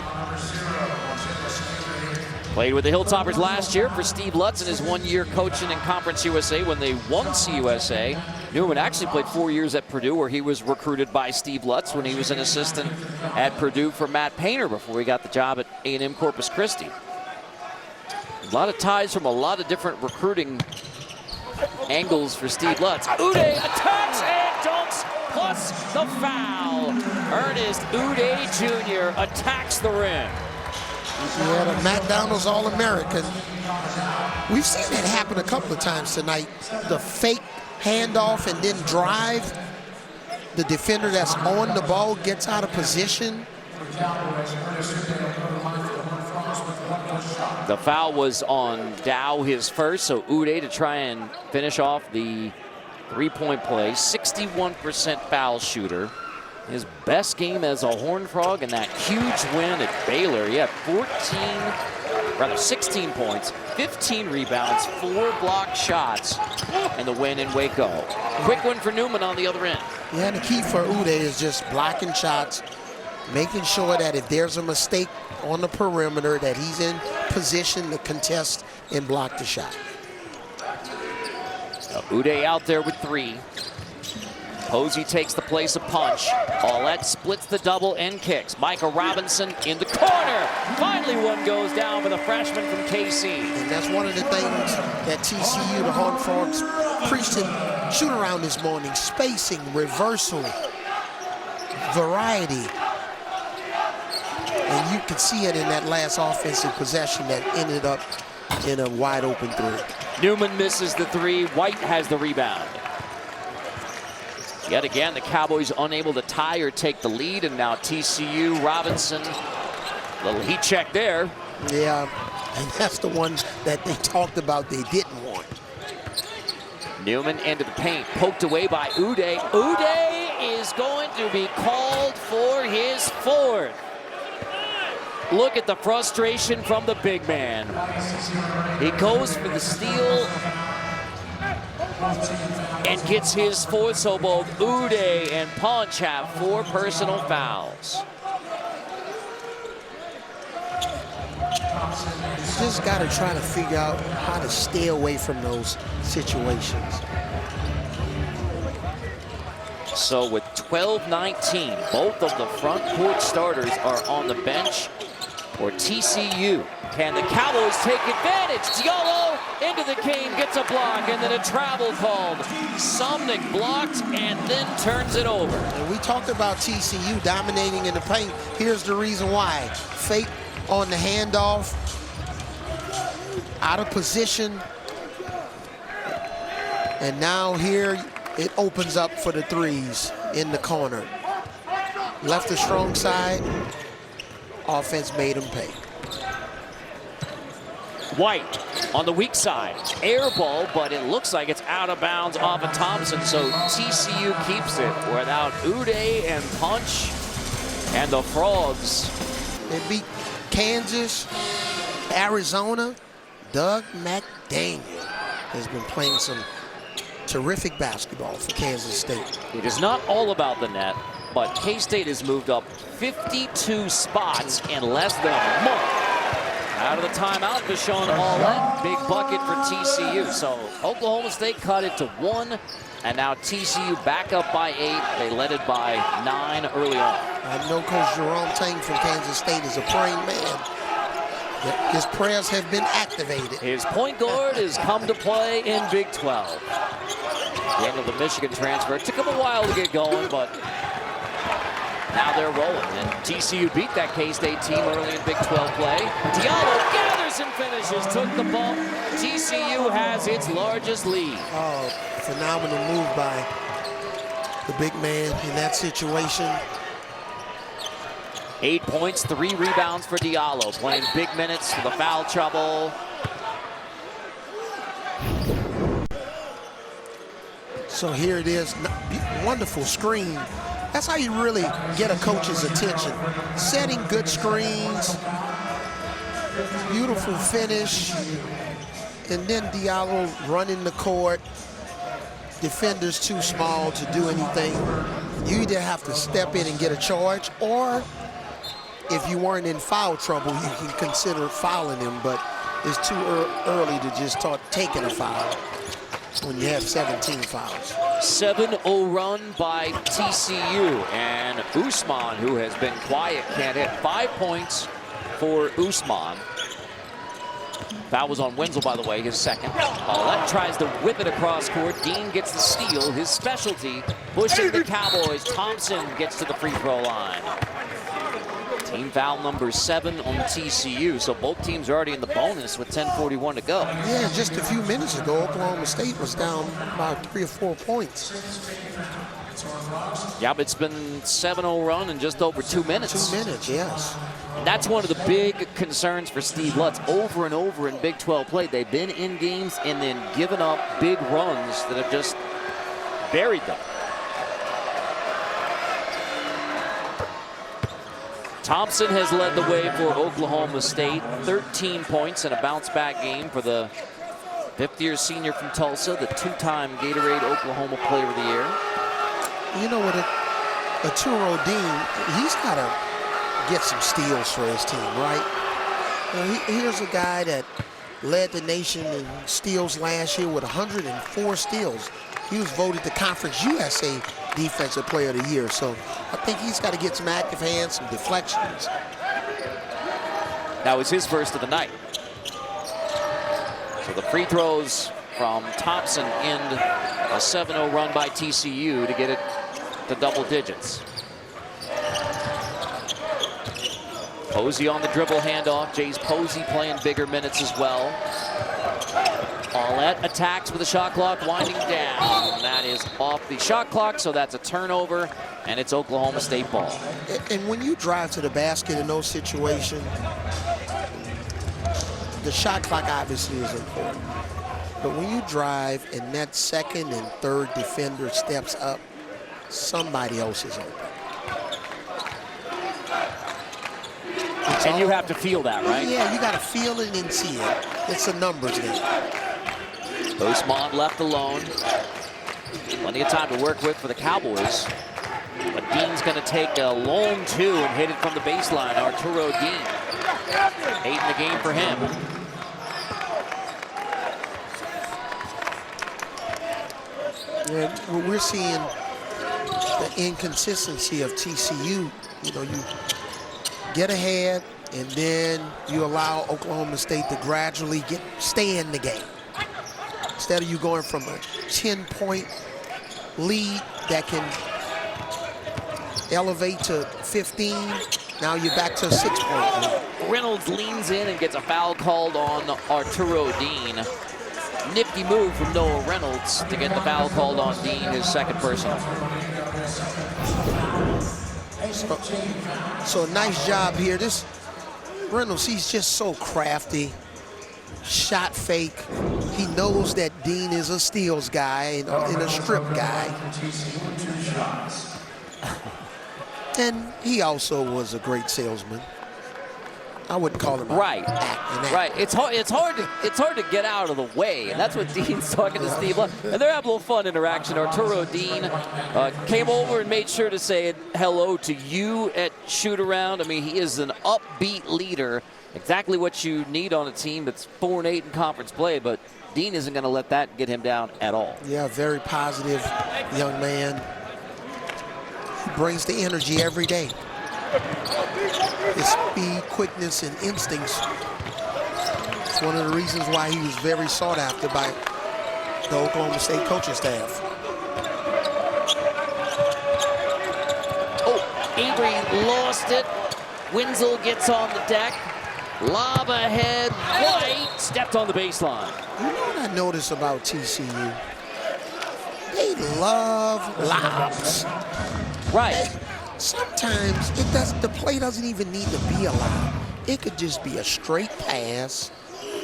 Played with the Hilltoppers last year for Steve Lutz in his 1-year coaching in Conference USA when they won CUSA. Newman actually played 4 years at Purdue, where he was recruited by Steve Lutz when he was an assistant at Purdue for Matt Painter before he got the job at A&M Corpus Christi. A lot of ties from a lot of different recruiting angles for Steve Lutz. Uday attacks and dunks, plus the foul. Ernest Uday Jr. attacks the rim. Yeah, the McDonald's All-American. We've seen that happen a couple of times tonight. The fake handoff and then drive. The defender that's on the ball gets out of position. The foul was on Dow, his first, so Uday to try and finish off the 3-point play. 61% foul shooter. His best game as a Horned Frog, and that huge win at Baylor. He had 16 points, 15 rebounds, 4 blocked shots, and the win in Waco. Quick one for Newman on the other end. Yeah, and the key for Uday is just blocking shots, making sure that if there's a mistake on the perimeter, that he's in position to contest and block the shot. Uday out there with 3. Posey takes the place of Punch. Aulette splits the double and kicks. Micah Robinson in the corner. Finally one goes down for the freshman from KC. And that's one of the things that TCU, the Horned Frogs, preached in shoot-around this morning. Spacing, reversal, variety. And you can see it in that last offensive possession that ended up in a wide-open 3. Newman misses the 3. White has the rebound. Yet again, the Cowboys unable to tie or take the lead, and now TCU, Robinson, little heat check there. Yeah, and that's the one that they talked about they didn't want. Newman into the paint, poked away by Uday. Uday is going to be called for his 4th. Look at the frustration from the big man. He goes for the steal and gets his 4th, so both Uday and Punch have 4 personal fouls. Just got to try to figure out how to stay away from those situations. So with 12-19, both of the front court starters are on the bench for TCU. Can the Cowboys take advantage? Diallo into the game, gets a block, and then a travel called. Sumnick blocked and then turns it over. And we talked about TCU dominating in the paint. Here's the reason why. Fake on the handoff, out of position. And now here it opens up for the threes in the corner. Left the strong side. Offense made him pay. White on the weak side. Air ball, but it looks like it's out of bounds off of Thompson, so TCU keeps it without Uday and Punch and the Frogs. They beat Kansas, Arizona. Doug McDaniel has been playing some terrific basketball for Kansas State. It is not all about the net, but K-State has moved up 52 spots in less than a month. Out of the timeout, Vashon Allett, big bucket for TCU. So Oklahoma State cut it to 1, and now TCU back up by 8. They led it by 9 early on. I know Coach Jerome Tang from Kansas State is a praying man. His prayers have been activated. His point guard has come to play in Big 12. The end of the Michigan transfer. It took him a while to get going, but now they're rolling. And TCU beat that K-State team early in Big 12 play. Diallo gathers and finishes, took the bump. TCU has its largest lead. Oh, phenomenal move by the big man in that situation. 8 points, 3 rebounds for Diallo, playing big minutes for the foul trouble. So here it is, wonderful screen. That's how you really get a coach's attention. Setting good screens, beautiful finish, and then Diallo running the court. Defenders too small to do anything. You either have to step in and get a charge, or if you weren't in foul trouble, you can consider fouling him, but it's too early to just start taking a foul when you have 17 fouls. 7-0 run by TCU, and Usman, who has been quiet, can't hit. 5 points for Usman. Foul was on Wenzel, by the way, his second. Paulette tries to whip it across court. Dean gets the steal, his specialty, pushing the Cowboys. Thompson gets to the free throw line. Team foul number 7 on TCU, so both teams are already in the bonus with 10:41 to go. Yeah, just a few minutes ago, Oklahoma State was down by 3 or 4 points. Yeah, but it's been 7-0 run in just over 2 minutes. 2 minutes, yes. That's one of the big concerns for Steve Lutz. Over and over in Big 12 play, they've been in games and then given up big runs that have just buried them. Thompson has led the way for Oklahoma State. 13 points in a bounce-back game for the fifth-year senior from Tulsa, the 2-time Gatorade Oklahoma Player of the Year. You know what, Arturo Dean, he's got to get some steals for his team, right? You know, here's a guy that led the nation in steals last year with 104 steals. He was voted the Conference USA Defensive Player of the Year, so I think he's got to get some active hands, some deflections. That was his first of the night. So the free throws from Thompson end a 7-0 run by TCU to get it to double digits. Posey on the dribble handoff. Jace Posey playing bigger minutes as well. Paulette attacks with the shot clock winding down. That is off the shot clock, so that's a turnover, and it's Oklahoma State ball. And when you drive to the basket in those situations, the shot clock obviously is important. But when you drive and that second and third defender steps up, somebody else is open. And you have to feel that, right? Yeah, you got to feel it and see it. It's a numbers game. Usman left alone. Plenty of time to work with for the Cowboys. But Dean's going to take a long 2 and hit it from the baseline. Arturo Dean. 8 in the game for him. Yeah, we're seeing the inconsistency of TCU. You know, you get ahead, and then you allow Oklahoma State to gradually stay in the game. Instead of you going from a 10-point lead that can elevate to 15, now you're back to a 6-point lead. Reynolds leans in and gets a foul called on Arturo Dean. nifty move from Noah Reynolds to get the foul called on Dean, his second personal. So nice job here. This Reynolds, he's just so crafty. Shot fake. He knows that Dean is a steals guy and a strip guy. And he also was a great salesman. I wouldn't call him right. It's hard to get out of the way, and that's what Dean's talking to Steve Lutz. And they're having a little fun interaction. Arturo Dean came over and made sure to say hello to you at shoot around. I mean, he is an upbeat leader, exactly what you need on a team that's 4-8 in conference play. But Dean isn't going to let that get him down at all. Yeah, very positive young man. He brings the energy every day. His speed, quickness, and instincts. It's one of the reasons why he was very sought after by the Oklahoma State coaching staff. Oh, Avery lost it. Wenzel gets on the deck. Lob ahead. White stepped on the baseline. You know what I noticed about TCU? They love lobs. Right. Sometimes the play doesn't even need to be a lob. It could just be a straight pass,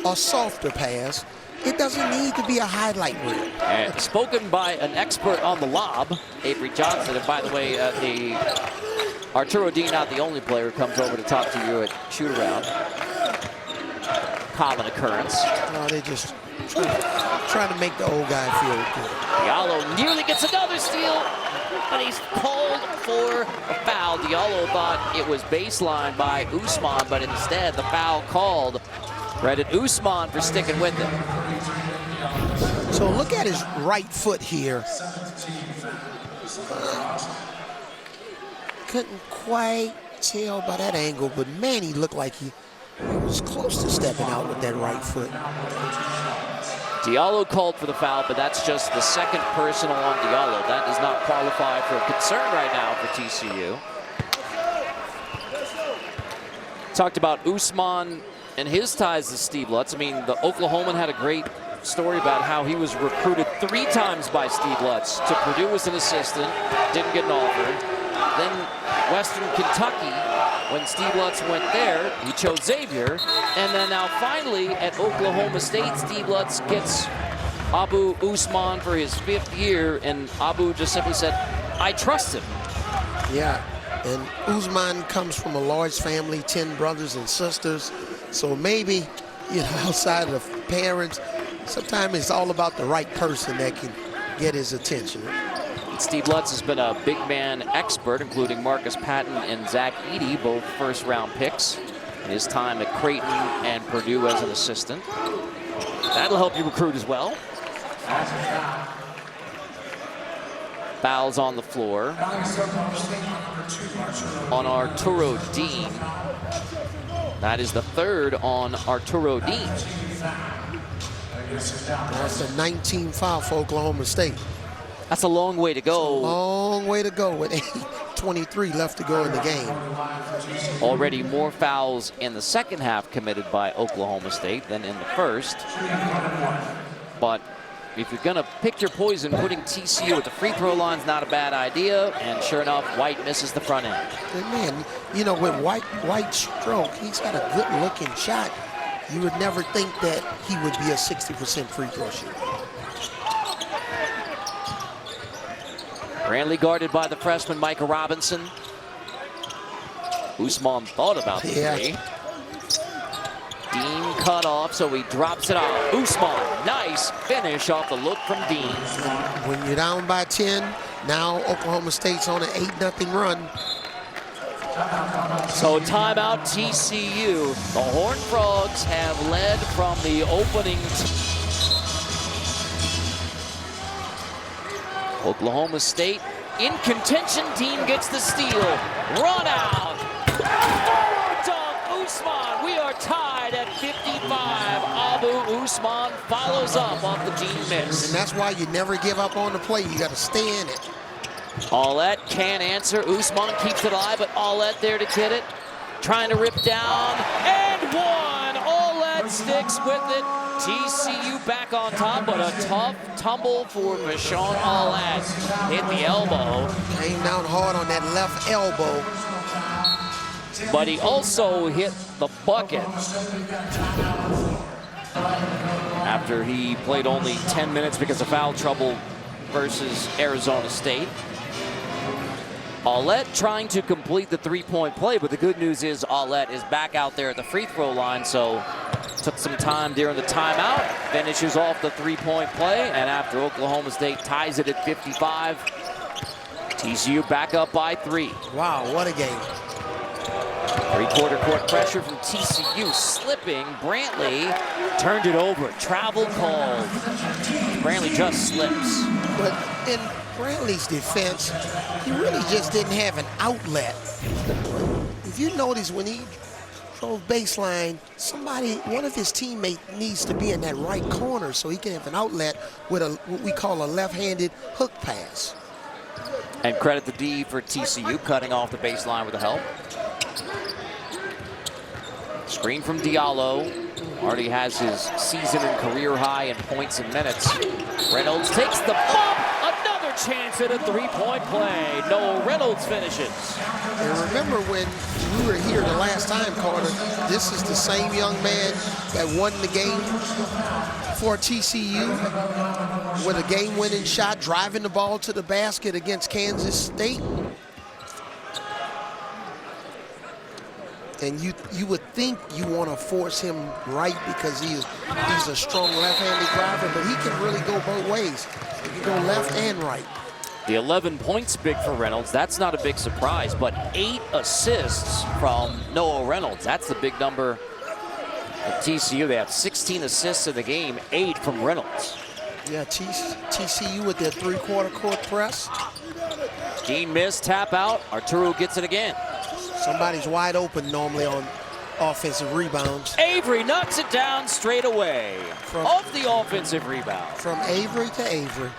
a softer pass. It doesn't need to be a highlight reel. And spoken by an expert on the lob, Avery Johnson. And by the way, Arturo Dean, not the only player who comes over to talk to you at shoot around. Common occurrence. No, they just trying to make the old guy feel good. Diallo nearly gets another steal, but he's called for a foul. Diallo thought it was baseline by Usman, but instead the foul called. Credit Usman for sticking with it. So look at his right foot here. Couldn't quite tell by that angle, but man, he looked like he was close to stepping out with that right foot. Diallo called for the foul, but that's just the second personal on Diallo. That does not qualify for concern right now for TCU. Talked about Usman and his ties to Steve Lutz. I mean, the Oklahoman had a great story about how he was recruited 3 times by Steve Lutz to Purdue as an assistant, didn't get an offer. Then Western Kentucky, when Steve Lutz went there, he chose Xavier. And then now finally at Oklahoma State, Steve Lutz gets Abu Usman for his 5th year, and Abu just simply said, I trust him. Yeah, and Usman comes from a large family, 10 brothers and sisters. So maybe, outside of parents, sometimes it's all about the right person that can get his attention. Steve Lutz has been a big man expert, including Marcus Patton and Zach Edey, both first-round picks in his time at Creighton and Purdue as an assistant. That'll help you recruit as well. Fouls on the floor on Arturo Dean. That is the 3rd on Arturo Dean. That's a 19 foul for Oklahoma State. That's a long way to go. Long way to go with 8:23 left to go in the game. Already more fouls in the second half committed by Oklahoma State than in the first. But if you're going to pick your poison, putting TCU at the free throw line is not a bad idea. And sure enough, White misses the front end. And man, with White's stroke, he's got a good-looking shot. You would never think that he would be a 60% free throw shooter. Grandly guarded by the freshman Micah Robinson. Usman thought about the three. Dean cut off, so he drops it off. Usman, nice finish off the look from Dean. When you're down by 10, now Oklahoma State's on an 8-0 run. So timeout TCU. The Horned Frogs have led from the opening. Oklahoma State in contention. Dean gets the steal. Run out. Dunk Usman. We are tied at 55. Abu Usman follows up off the Dean miss. And that's why you never give up on the play. You got to stay in it. Aulette can't answer. Usman keeps it alive, but Aulette there to get it. Trying to rip down and one. Aulette sticks with it TCU back on top, but a tough tumble for Michon Allett. Hit the elbow. Came down hard on that left elbow. But he also hit the bucket after he played only 10 minutes because of foul trouble versus Arizona State. Allett trying to complete the three-point play, but the good news is Allett is back out there at the free throw line, so took some time during the timeout, finishes off the three-point play, and after Oklahoma State ties it at 55, TCU back up by 3. Wow, what a game. Three-quarter court pressure from TCU, slipping. Brantley turned it over. Travel called. Brantley just slips. But in Brantley's defense, he really just didn't have an outlet. If you notice, when he drove baseline, one of his teammates needs to be in that right corner so he can have an outlet with what we call a left-handed hook pass. And credit the D for TCU cutting off the baseline with the help. Screen from Diallo. Already has his season and career high in points and minutes. Reynolds takes the bump. Another chance at a three-point play. Noah Reynolds finishes. And remember when we were here the last time, Carter, this is the same young man that won the game for TCU with a game-winning shot, driving the ball to the basket against Kansas State. And you would think you want to force him right because he's a strong left-handed driver, but he can really go both ways. He can go left and right. The 11 points big for Reynolds. That's not a big surprise, but 8 assists from Noah Reynolds. That's the big number at TCU. They have 16 assists in the game, 8 from Reynolds. Yeah, TCU with their three-quarter court press. Dean missed, tap out. Arturo gets it again. Somebody's wide open normally on offensive rebounds. Avery knocks it down straight away off the offensive rebound. From Avery to Avery.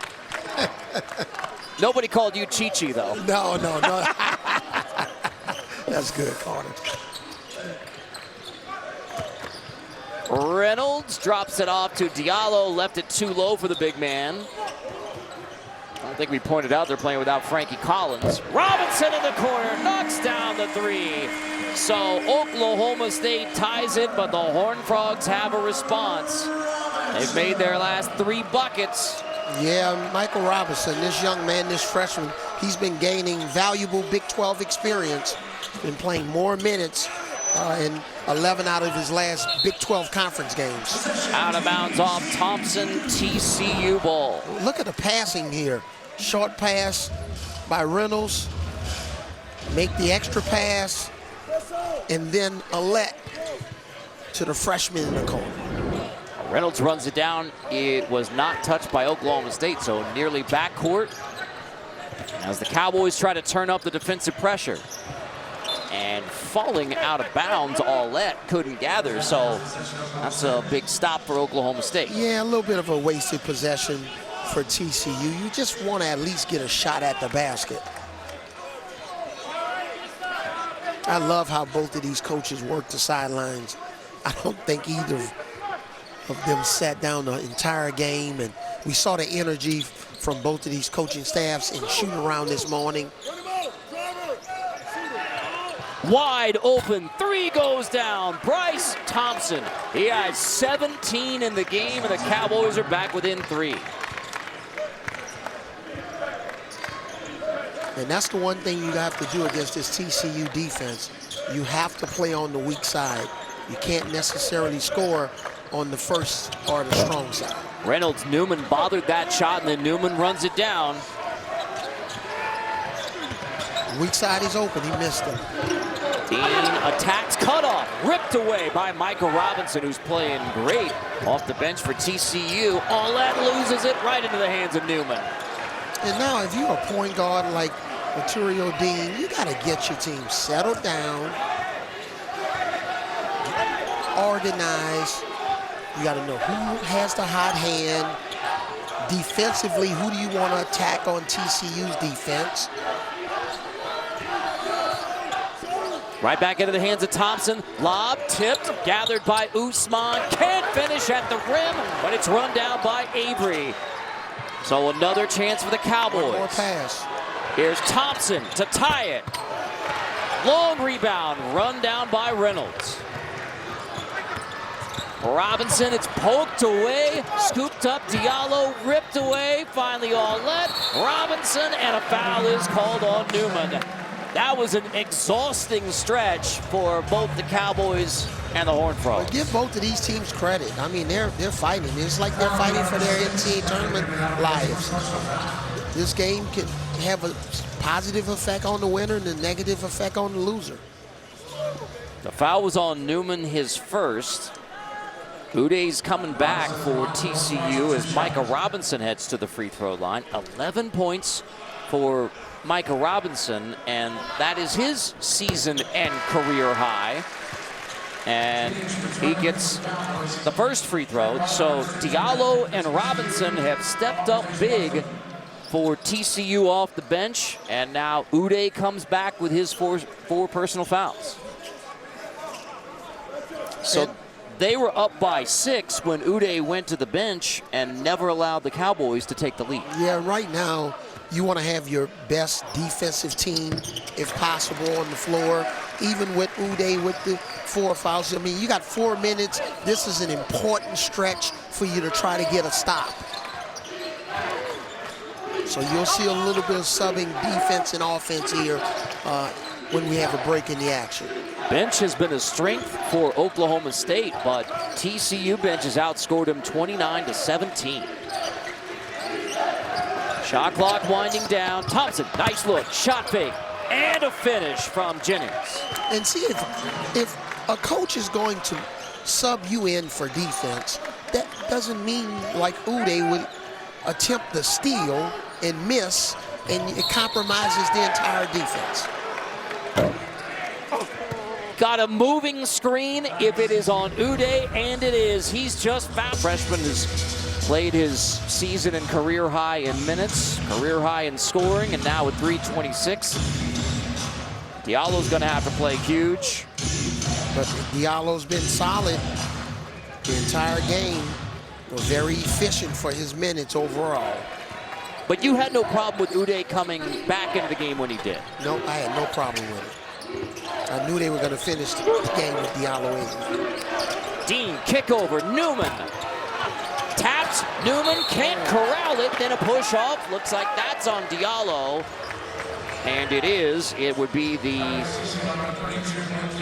Nobody called you Chi-Chi, though. No. That's good, Carter. Reynolds drops it off to Diallo, left it too low for the big man. I think we pointed out they're playing without Frankie Collins. Robinson in the corner, knocks down the 3. So Oklahoma State ties it, but the Horned Frogs have a response. They've made their last 3 buckets. Yeah, Michael Robinson, this young man, this freshman, he's been gaining valuable Big 12 experience. Been playing more minutes in 11 out of his last Big 12 conference games. Out of bounds off Thompson, TCU ball. Look at the passing here. Short pass by Reynolds. Make the extra pass. And then Allett to the freshman in the corner. Reynolds runs it down. It was not touched by Oklahoma State, so nearly backcourt. As the Cowboys try to turn up the defensive pressure. And falling out of bounds, Allett couldn't gather, so that's a big stop for Oklahoma State. Yeah, a little bit of a wasted possession for TCU. You just want to at least get a shot at the basket. I love how both of these coaches work the sidelines. I don't think either of them sat down the entire game, and we saw the energy from both of these coaching staffs in shooting around this morning. Wide open, 3 goes down. Bryce Thompson. He has 17 in the game, and the Cowboys are back within 3. And that's the one thing you have to do against this TCU defense. You have to play on the weak side. You can't necessarily score on the first or the strong side. Reynolds, Newman bothered that shot, and then Newman runs it down. Weak side is open. He missed him. Dean attacks, cut off, ripped away by Michael Robinson, who's playing great off the bench for TCU. Allett loses it right into the hands of Newman. And now, if you're a point guard like Arturo Dean, you got to get your team settled down, organized. You got to know who has the hot hand. Defensively, who do you want to attack on TCU's defense? Right back into the hands of Thompson. Lob tipped, gathered by Usman. Can't finish at the rim, but it's run down by Avery. So another chance for the Cowboys. One more pass. Here's Thompson to tie it. Long rebound, run down by Reynolds. Robinson, it's poked away, scooped up, Diallo ripped away, finally all let. Robinson, and a foul is called on Newman. That was an exhausting stretch for both the Cowboys and the Horned Frogs. But give both of these teams credit. I mean, they're fighting. It's like they're fighting for their NCAA tournament lives. This game can have a positive effect on the winner and a negative effect on the loser. The foul was on Newman, his first. Uday's coming back for TCU as Micah Robinson heads to the free throw line. 11 points for Micah Robinson, and that is his season and career high. And he gets the first free throw. So Diallo and Robinson have stepped up big for TCU off the bench, and now Uday comes back with his four personal fouls. So they were up by 6 when Uday went to the bench and never allowed the Cowboys to take the lead. Yeah, right now you want to have your best defensive team, if possible, on the floor. Even with Uday with the 4 fouls. I mean, you got 4 minutes. This is an important stretch for you to try to get a stop. So you'll see a little bit of subbing defense and offense here when we have a break in the action. Bench has been a strength for Oklahoma State, but TCU bench has outscored him 29-17. Shot clock winding down. Thompson, nice look, shot fake, and a finish from Jennings. And see, if a coach is going to sub you in for defense, that doesn't mean like Uday would attempt the steal and miss, and it compromises the entire defense. Got a moving screen if it is on Uday, and it is. He's just fouled. Freshman has played his season and career high in minutes, career high in scoring, and now with 326. Diallo's gonna have to play huge. But Diallo's been solid the entire game. Very efficient for his minutes overall. But you had no problem with Uday coming back into the game when he did. No, I had no problem with it. I knew they were going to finish the game with Diallo in. Dean, kick over, Newman. Tapped, Newman can't corral it, then a push off. Looks like that's on Diallo. And it is. It would be the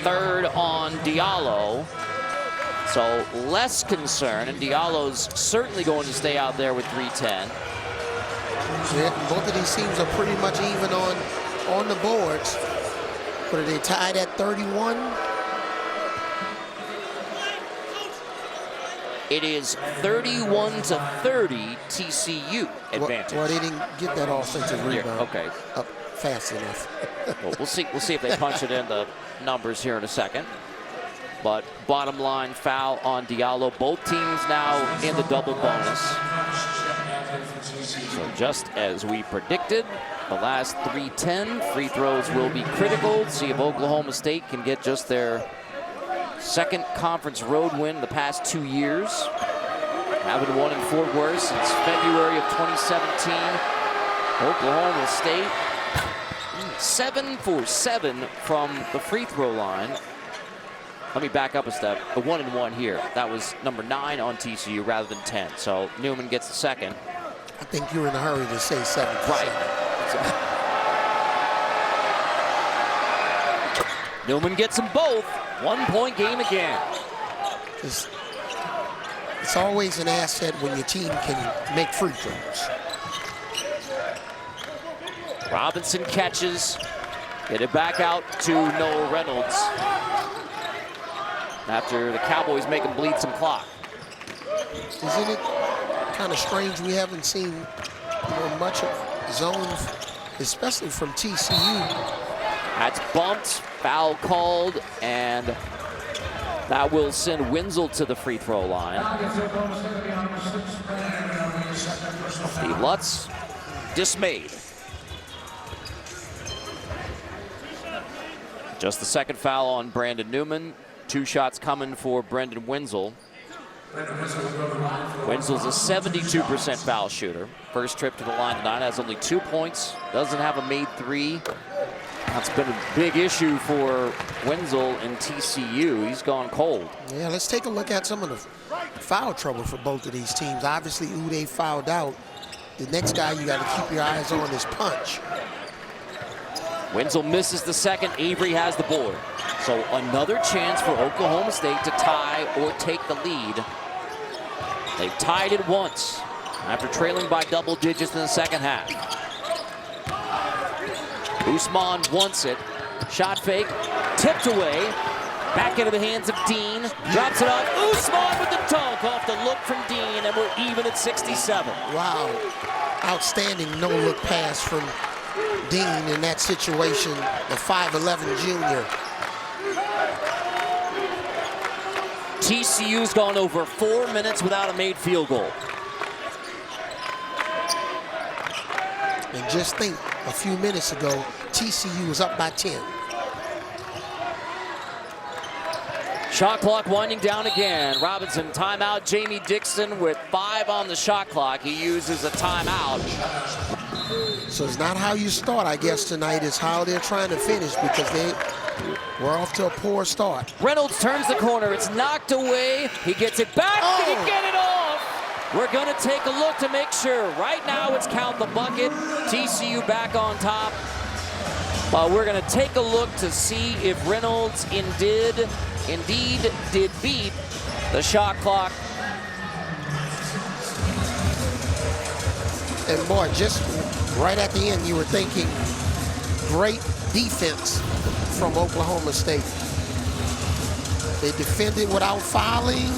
third on Diallo. So less concern, and Diallo's certainly going to stay out there with 3:10. Yeah, both of these teams are pretty much even on the boards. But are they tied at 31? It is 31-30 TCU advantage. Well, they didn't get that offensive rebound up fast enough. Well, we'll see if they punch it in the numbers here in a second. But bottom line, foul on Diallo. Both teams now in the double bonus. So just as we predicted, the last 3:10 free throws will be critical. See if Oklahoma State can get just their second conference road win in the past 2 years. Haven't won in Fort Worth since February of 2017. Oklahoma State 7 for 7 from the free throw line. Let me back up a step. The 1-and-1 here. That was number 9 on TCU rather than 10. So Newman gets the second. I think you're in a hurry to say 7. Right. Newman gets them both. 1-point game again. It's always an asset when your team can make free throws. Robinson catches. Get it back out to Noah Reynolds. After the Cowboys make him bleed some clock. Isn't it kind of strange we haven't seen much of zone, especially from TCU? That's bumped, foul called, and that will send Wenzel to the free throw line. Steve Lutz dismayed. Just the second foul on Brandon Newman. 2 shots coming for Brendan Wenzel. Wenzel's a 72% foul shooter. First trip to the line tonight, has only 2 points. Doesn't have a made 3. That's been a big issue for Wenzel in TCU. He's gone cold. Yeah, let's take a look at some of the foul trouble for both of these teams. Obviously, Uday fouled out. The next guy you got to keep your eyes on is Punch. Wenzel misses the second. Avery has the board. So another chance for Oklahoma State to tie or take the lead. They've tied it once after trailing by double digits in the second half. Usman wants it. Shot fake. Tipped away. Back into the hands of Dean. Drops it off. Usman with the dunk off the look from Dean, and we're even at 67. Wow. Outstanding no-look pass from Dean in that situation, the 5'11 junior. TCU's gone over 4 minutes without a made field goal. And just think, a few minutes ago, TCU was up by 10. Shot clock winding down again. Robinson timeout. Jamie Dixon with 5 on the shot clock. He uses a timeout. So it's not how you start, I guess, tonight. It's how they're trying to finish, because we're off to a poor start. Reynolds turns the corner. It's knocked away. He gets it back. Oh. Did he get it off? We're going to take a look to make sure. Right now, it's count the bucket. TCU back on top. But we're going to take a look to see if Reynolds indeed did beat the shot clock. And boy, just right at the end, you were thinking great defense from Oklahoma State. They defended without fouling.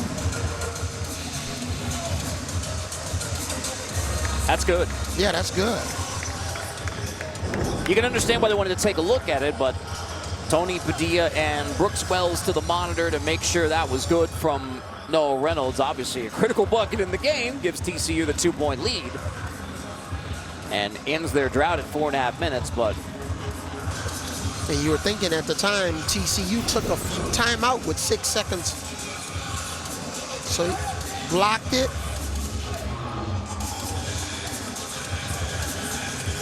That's good. Yeah, that's good. You can understand why they wanted to take a look at it, but Tony Padilla and Brooks Wells to the monitor to make sure that was good from Noah Reynolds. Obviously a critical bucket in the game, gives TCU the 2-point lead and ends their drought at 4.5 minutes, but and you were thinking at the time, TCU took a timeout with 6 seconds. So he blocked it.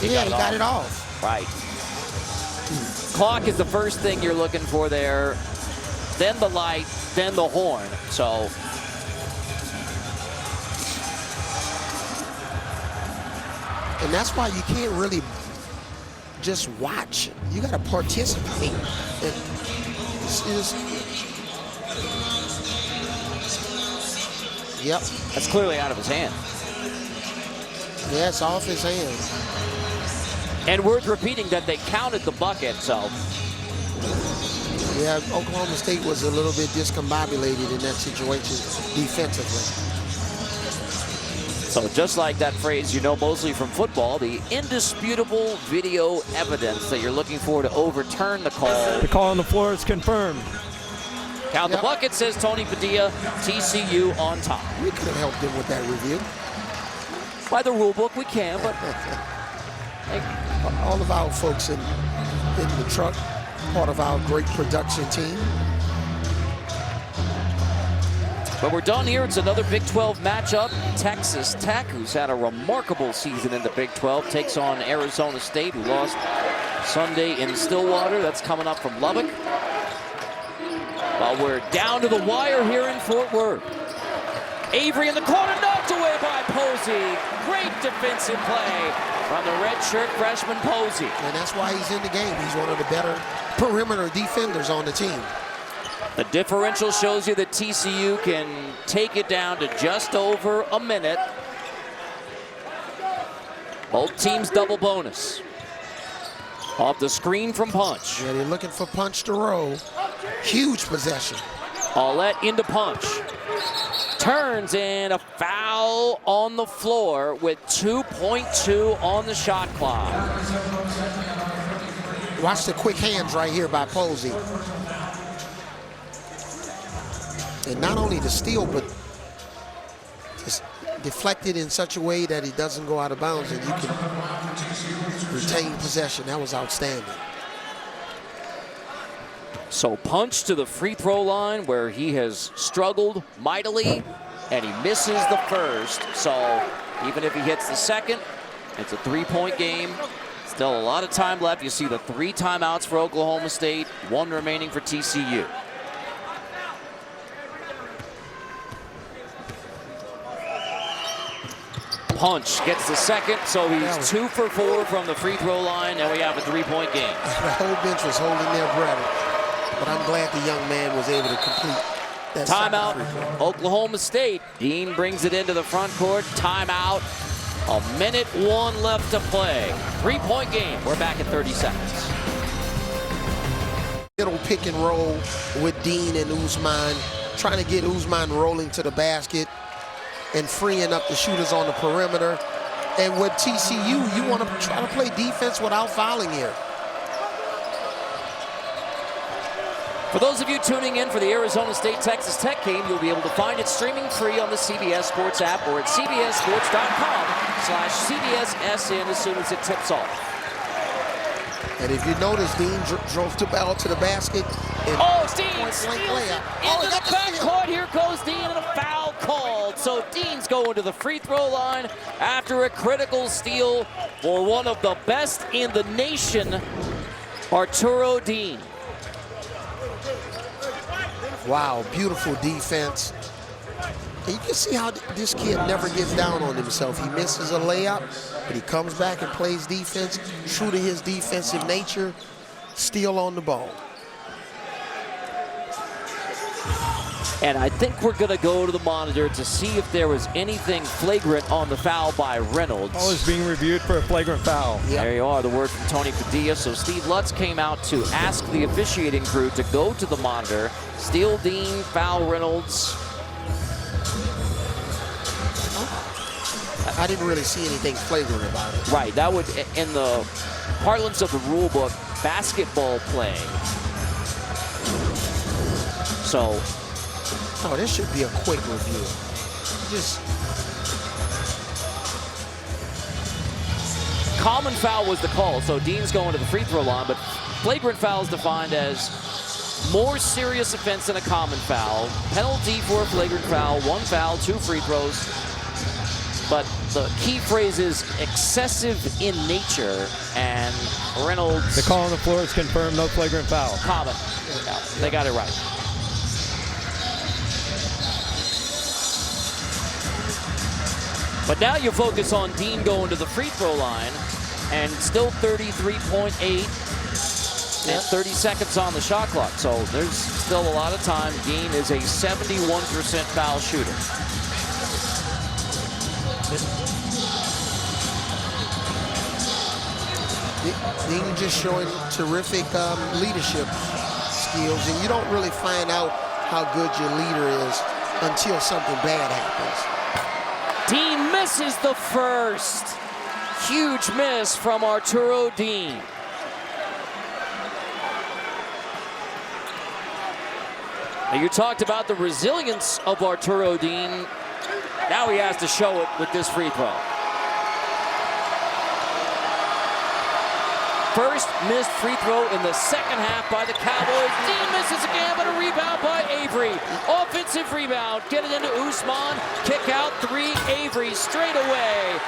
Yeah, he got it off. Right. Clock is the first thing you're looking for there. Then the light, then the horn. So and that's why you can't really just watch. You got to participate. Yep. That's clearly out of his hand. Yeah, it's off his hand. And worth repeating that they counted the bucket, so. Yeah, Oklahoma State was a little bit discombobulated in that situation defensively. So just like that phrase you know mostly from football, the indisputable video evidence that you're looking for to overturn the call. The call on the floor is confirmed. Count the bucket, says Tony Padilla. TCU on top. We could have helped him with that review. By the rule book, we can, but all of our folks in the truck, part of our great production team. But we're done here. It's another Big 12 matchup. Texas Tech, who's had a remarkable season in the Big 12, takes on Arizona State, who lost Sunday in Stillwater. That's coming up from Lubbock. Well, we're down to the wire here in Fort Worth. Avery in the corner, knocked away by Posey. Great defensive play from the redshirt freshman Posey. And that's why he's in the game. He's one of the better perimeter defenders on the team. The differential shows you that TCU can take it down to just over a minute. Both teams double bonus. Off the screen from Punch. Yeah, they're looking for Punch to roll. Huge possession. Aulette into Punch. Turns and a foul on the floor with 2.2 on the shot clock. Watch the quick hands right here by Posey. And not only the steal, but it's deflected in such a way that he doesn't go out of bounds and you can retain possession. That was outstanding. So punch to the free throw line where he has struggled mightily, and he misses the first. So even if he hits the second, it's a 3-point game. Still a lot of time left. You see the 3 timeouts for Oklahoma State, 1 remaining for TCU. Punch gets the second, so he's 2 for 4 from the free throw line, and we have a 3-point game. The whole bench was holding their breath. But I'm glad the young man was able to complete that. Timeout, Oklahoma State. Dean brings it into the front court. Timeout. 1:01 left to play. 3-point game. We're back at 30 seconds. Little pick and roll with Dean and Usman, trying to get Usman rolling to the basket and freeing up the shooters on the perimeter. And with TCU, you want to try to play defense without fouling here. For those of you tuning in for the Arizona State-Texas Tech game, you'll be able to find it streaming free on the CBS Sports app or at cbssports.com/CBSSN as soon as it tips off. And if you notice, Dean drove the ball to the basket. Dean steals it into the backcourt. Here goes Dean, and a foul called. So Dean's going to the free throw line after a critical steal for one of the best in the nation, Arturo Dean. Wow, beautiful defense. And you can see how this kid never gets down on himself. He misses a layup, but he comes back and plays defense, true to his defensive nature, still on the ball. And I think we're going to go to the monitor to see if there was anything flagrant on the foul by Reynolds. Ball is being reviewed for a flagrant foul. Yep. There you are, the word from Tony Padilla. So Steve Lutz came out to ask the officiating crew to go to the monitor. Steal Dean, foul Reynolds. I didn't really see anything flagrant about it. Right, that would, in the parlance of the rule book, basketball playing. So. Oh, this should be a quick review. Common foul was the call, so Dean's going to the free throw line, but flagrant foul is defined as more serious offense than a common foul. Penalty for a flagrant foul, 1 foul, 2 free throws. But the key phrase is excessive in nature, and Reynolds. The call on the floor is confirmed, no flagrant foul. Common. Yeah, they got it right. But now you focus on Dean going to the free throw line, and still 33.8 and 30 seconds on the shot clock. So there's still a lot of time. Dean is a 71% foul shooter. Dean just showing terrific leadership skills, and you don't really find out how good your leader is until something bad happens. Dean misses the first. Huge miss from Arturo Dean. Now you talked about the resilience of Arturo Dean. Now he has to show it with this free throw. First missed free throw in the second half by the Cowboys. Dean misses again, but a rebound by Avery. Offensive rebound, get it into Usman. Kick out 3, Avery straight away.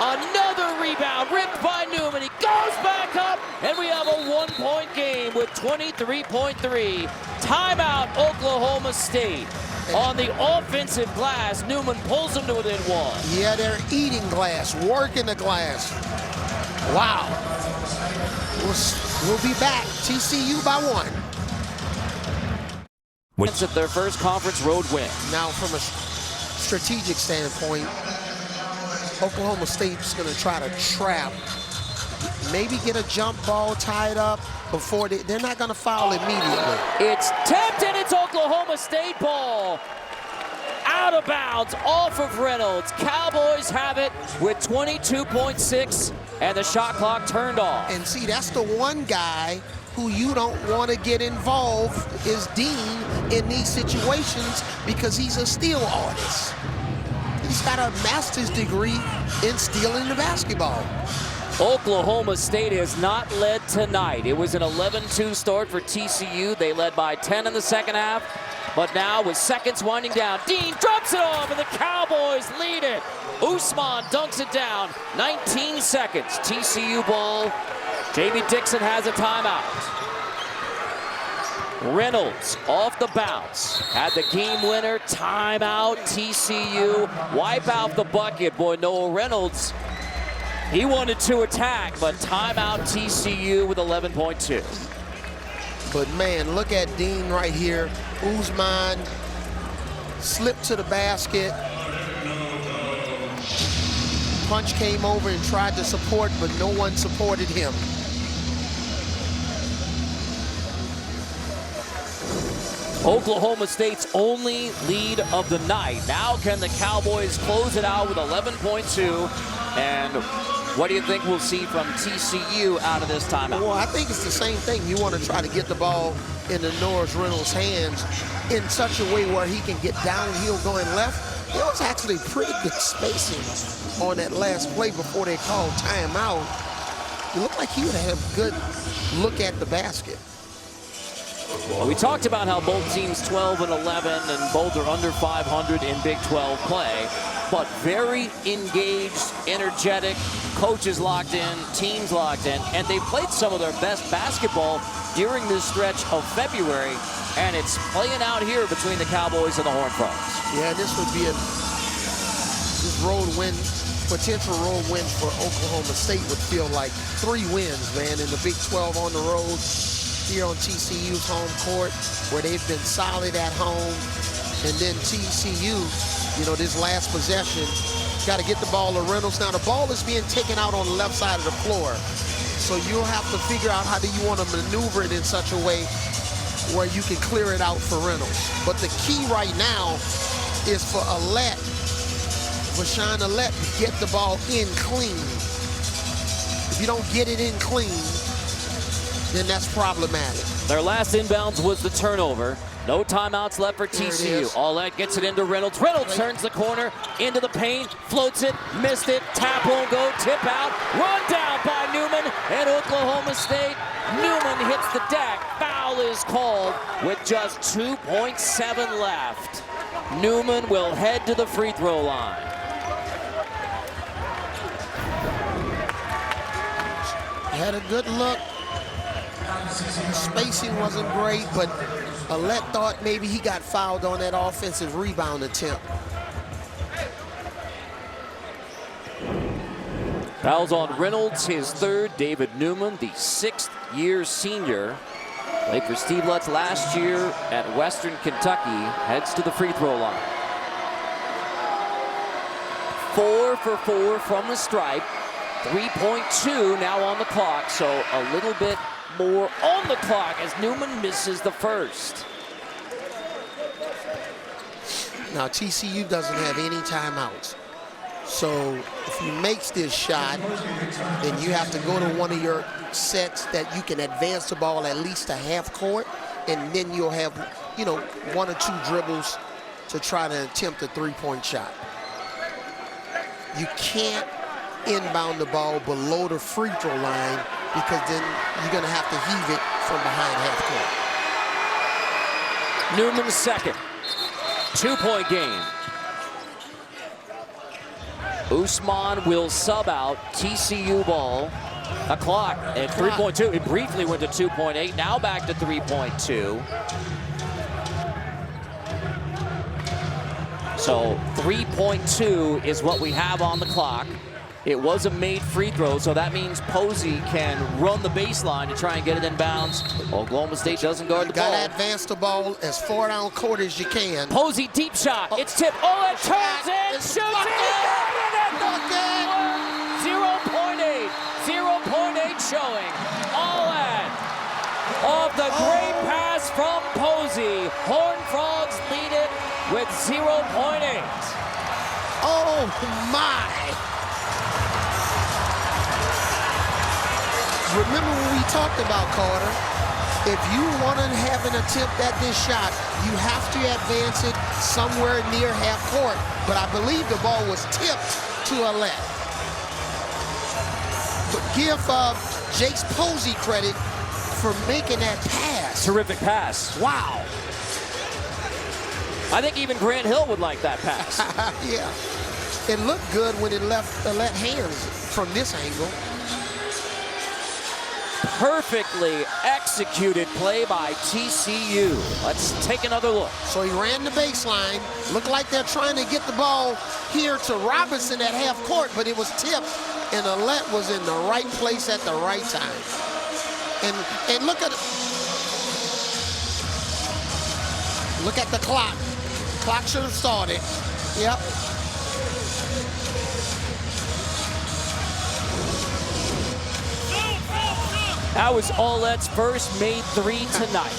Another rebound ripped by Newman. He goes back up, and we have a 1-point game with 23.3. Timeout, Oklahoma State. On the offensive glass, Newman pulls him to within 1. Yeah, they're eating glass, working the glass. Wow. We'll be back. TCU by 1. It's at their first conference road win. Now, from a strategic standpoint, Oklahoma State's going to try to trap, maybe get a jump ball tied up before they're not going to foul immediately. It's tipped, and it's Oklahoma State ball. Out of bounds, off of Reynolds. Cowboys have it with 22.6, and the shot clock turned off. And see, that's the one guy who you don't want to get involved is Dean in these situations because he's a steal artist. He's got a master's degree in stealing the basketball. Oklahoma State has not led tonight. It was an 11-2 start for TCU. They led by 10 in the second half. But now with seconds winding down, Dean drops it off and the Cowboys lead it. Usman dunks it down. 19 seconds. TCU ball. Jamie Dixon has a timeout. Reynolds off the bounce. Had the game winner. Timeout. TCU. Wipe out the bucket. Boy, Noah Reynolds, he wanted to attack, but timeout TCU with 11.2. But man, look at Dean right here. Usman slipped to the basket. Punch came over and tried to support, but no one supported him. Oklahoma State's only lead of the night. Now can the Cowboys close it out with 11.2? And what do you think we'll see from TCU out of this timeout? Well, I think it's the same thing. You want to try to get the ball into Norris Reynolds' hands in such a way where he can get downhill going left. There was actually pretty good spacing on that last play before they called timeout. It looked like he would have a good look at the basket. Well, we talked about how both teams 12 and 11 and both are under 500 in Big 12 play, but very engaged, energetic, coaches locked in, teams locked in, and they played some of their best basketball during this stretch of February, and it's playing out here between the Cowboys and the Horned Frogs. Yeah, this would be this road win, potential road win for Oklahoma State would feel like 3 wins, man, in the Big 12 on the road. Here on TCU's home court, where they've been solid at home. And then TCU, you know, this last possession, got to get the ball to Reynolds. Now, the ball is being taken out on the left side of the floor. So you'll have to figure out how do you want to maneuver it in such a way where you can clear it out for Reynolds. But the key right now is for Vashawn Alette to get the ball in clean. If you don't get it in clean, then that's problematic. Their last inbounds was the turnover. No timeouts left for TCU. Alette gets it into Reynolds. Reynolds turns the corner, into the paint, floats it, missed it, tap won't go, tip out, run down by Newman, and Oklahoma State. Newman hits the deck. Foul is called with just 2.7 left. Newman will head to the free throw line. Had a good look. Spacing wasn't great, but Alette thought maybe he got fouled on that offensive rebound attempt. Fouls on Reynolds, his third. David Newman, the 6th-year senior, played for Steve Lutz last year at Western Kentucky, heads to the free throw line. 4 for 4 from the stripe. 3.2 now on the clock, so a little bit more on the clock as Newman misses the first. Now TCU doesn't have any timeouts. So if he makes this shot, then you have to go to one of your sets that you can advance the ball at least a half court, and then you'll have, you know, 1 or 2 dribbles to try to attempt a 3-point shot. You can't inbound the ball below the free throw line because then you're going to have to heave it from behind half court. Newman's second. 2-point game. Usman will sub out. TCU ball. A clock at 3.2. It briefly went to 2.8. Now back to 3.2. So 3.2 is what we have on the clock. It was a made free throw, so that means Posey can run the baseline to try and get it in bounds. Oklahoma State doesn't guard the ball. Got to advance the ball as far down court as you can. Posey, deep shot. It's tipped. Oh, it turns in. Shoots it. 0.8. 0.8 showing. Alette off the great pass from Posey. Horned Frogs lead it with 0.8. Oh, my. Remember what we talked about, Carter. If you want to have an attempt at this shot, you have to advance it somewhere near half court. But I believe the ball was tipped to Alette. But give Jace Posey credit for making that pass. Terrific pass. Wow. I think even Grant Hill would like that pass. Yeah. It looked good when it let hands from this angle. Perfectly executed play by TCU. Let's take another look. So he ran the baseline. Looked like they're trying to get the ball here to Robinson at half court, but it was tipped, and Alette was in the right place at the right time. And look at it. Look at the clock. Clock should have started. Yep. That was Allette's first made three tonight.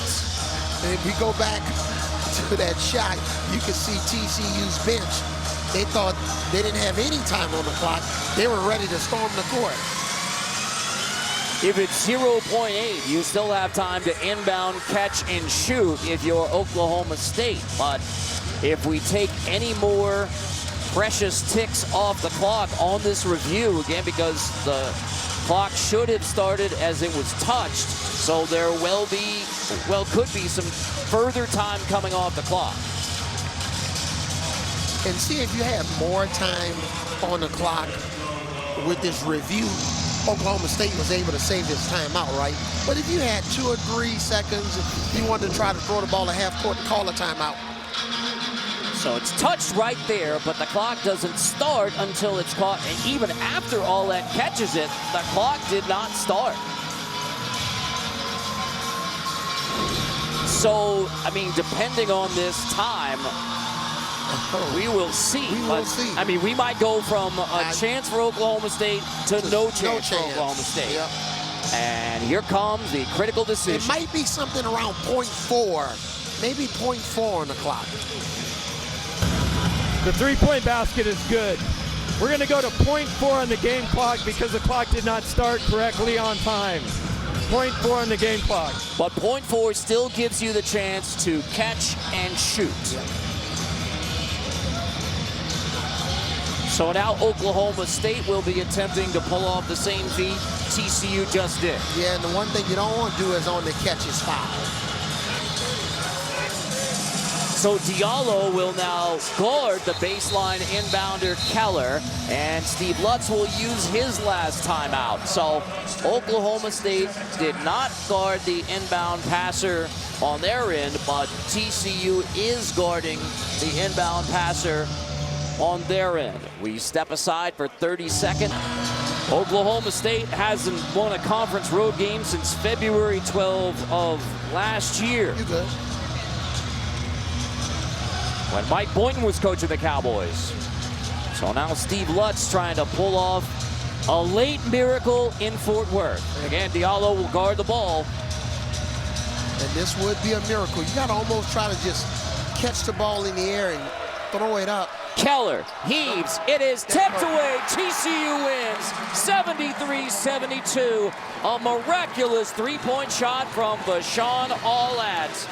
And if we go back to that shot, you can see TCU's bench. They thought they didn't have any time on the clock. They were ready to storm the court. If it's 0.8, you still have time to inbound, catch, and shoot if you're Oklahoma State. But if we take any more precious ticks off the clock on this review, again, because the clock should have started as it was touched, so there could be some further time coming off the clock. And see, if you had more time on the clock with this review, Oklahoma State was able to save this timeout, right? But if you had 2 or 3 seconds, if you wanted to try to throw the ball at half court, call a timeout. So it's touched right there, but the clock doesn't start until it's caught. And even after Alette catches it, the clock did not start. So, I mean, depending on this time, we will see. We will see. I mean, we might go from a chance for Oklahoma State to no chance for Oklahoma State. Yep. And here comes the critical decision. It might be something around 0.4, maybe 0.4 on the clock. The three-point basket is good. We're going to go to 0.4 on the game clock because the clock did not start correctly on time. 0.4 on the game clock. But 0.4 still gives you the chance to catch and shoot. Yep. So now Oklahoma State will be attempting to pull off the same feat TCU just did. Yeah, and the one thing you don't want to do is on the catch is foul. So Diallo will now guard the baseline inbounder Keller, and Steve Lutz will use his last timeout. So Oklahoma State did not guard the inbound passer on their end, but TCU is guarding the inbound passer on their end. We step aside for 30 seconds. Oklahoma State hasn't won a conference road game since February 12 of last year, You good? when Mike Boynton was coaching the Cowboys. So now Steve Lutz trying to pull off a late miracle in Fort Worth. And again, Diallo will guard the ball. And this would be a miracle. You got to almost try to just catch the ball in the air and throw it up. Keller heaves. It is tipped away. TCU wins 73-72. A miraculous three-point shot from Bashawn Alette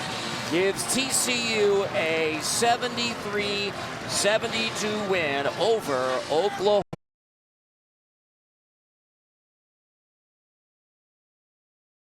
gives TCU a 73-72 win over Oklahoma.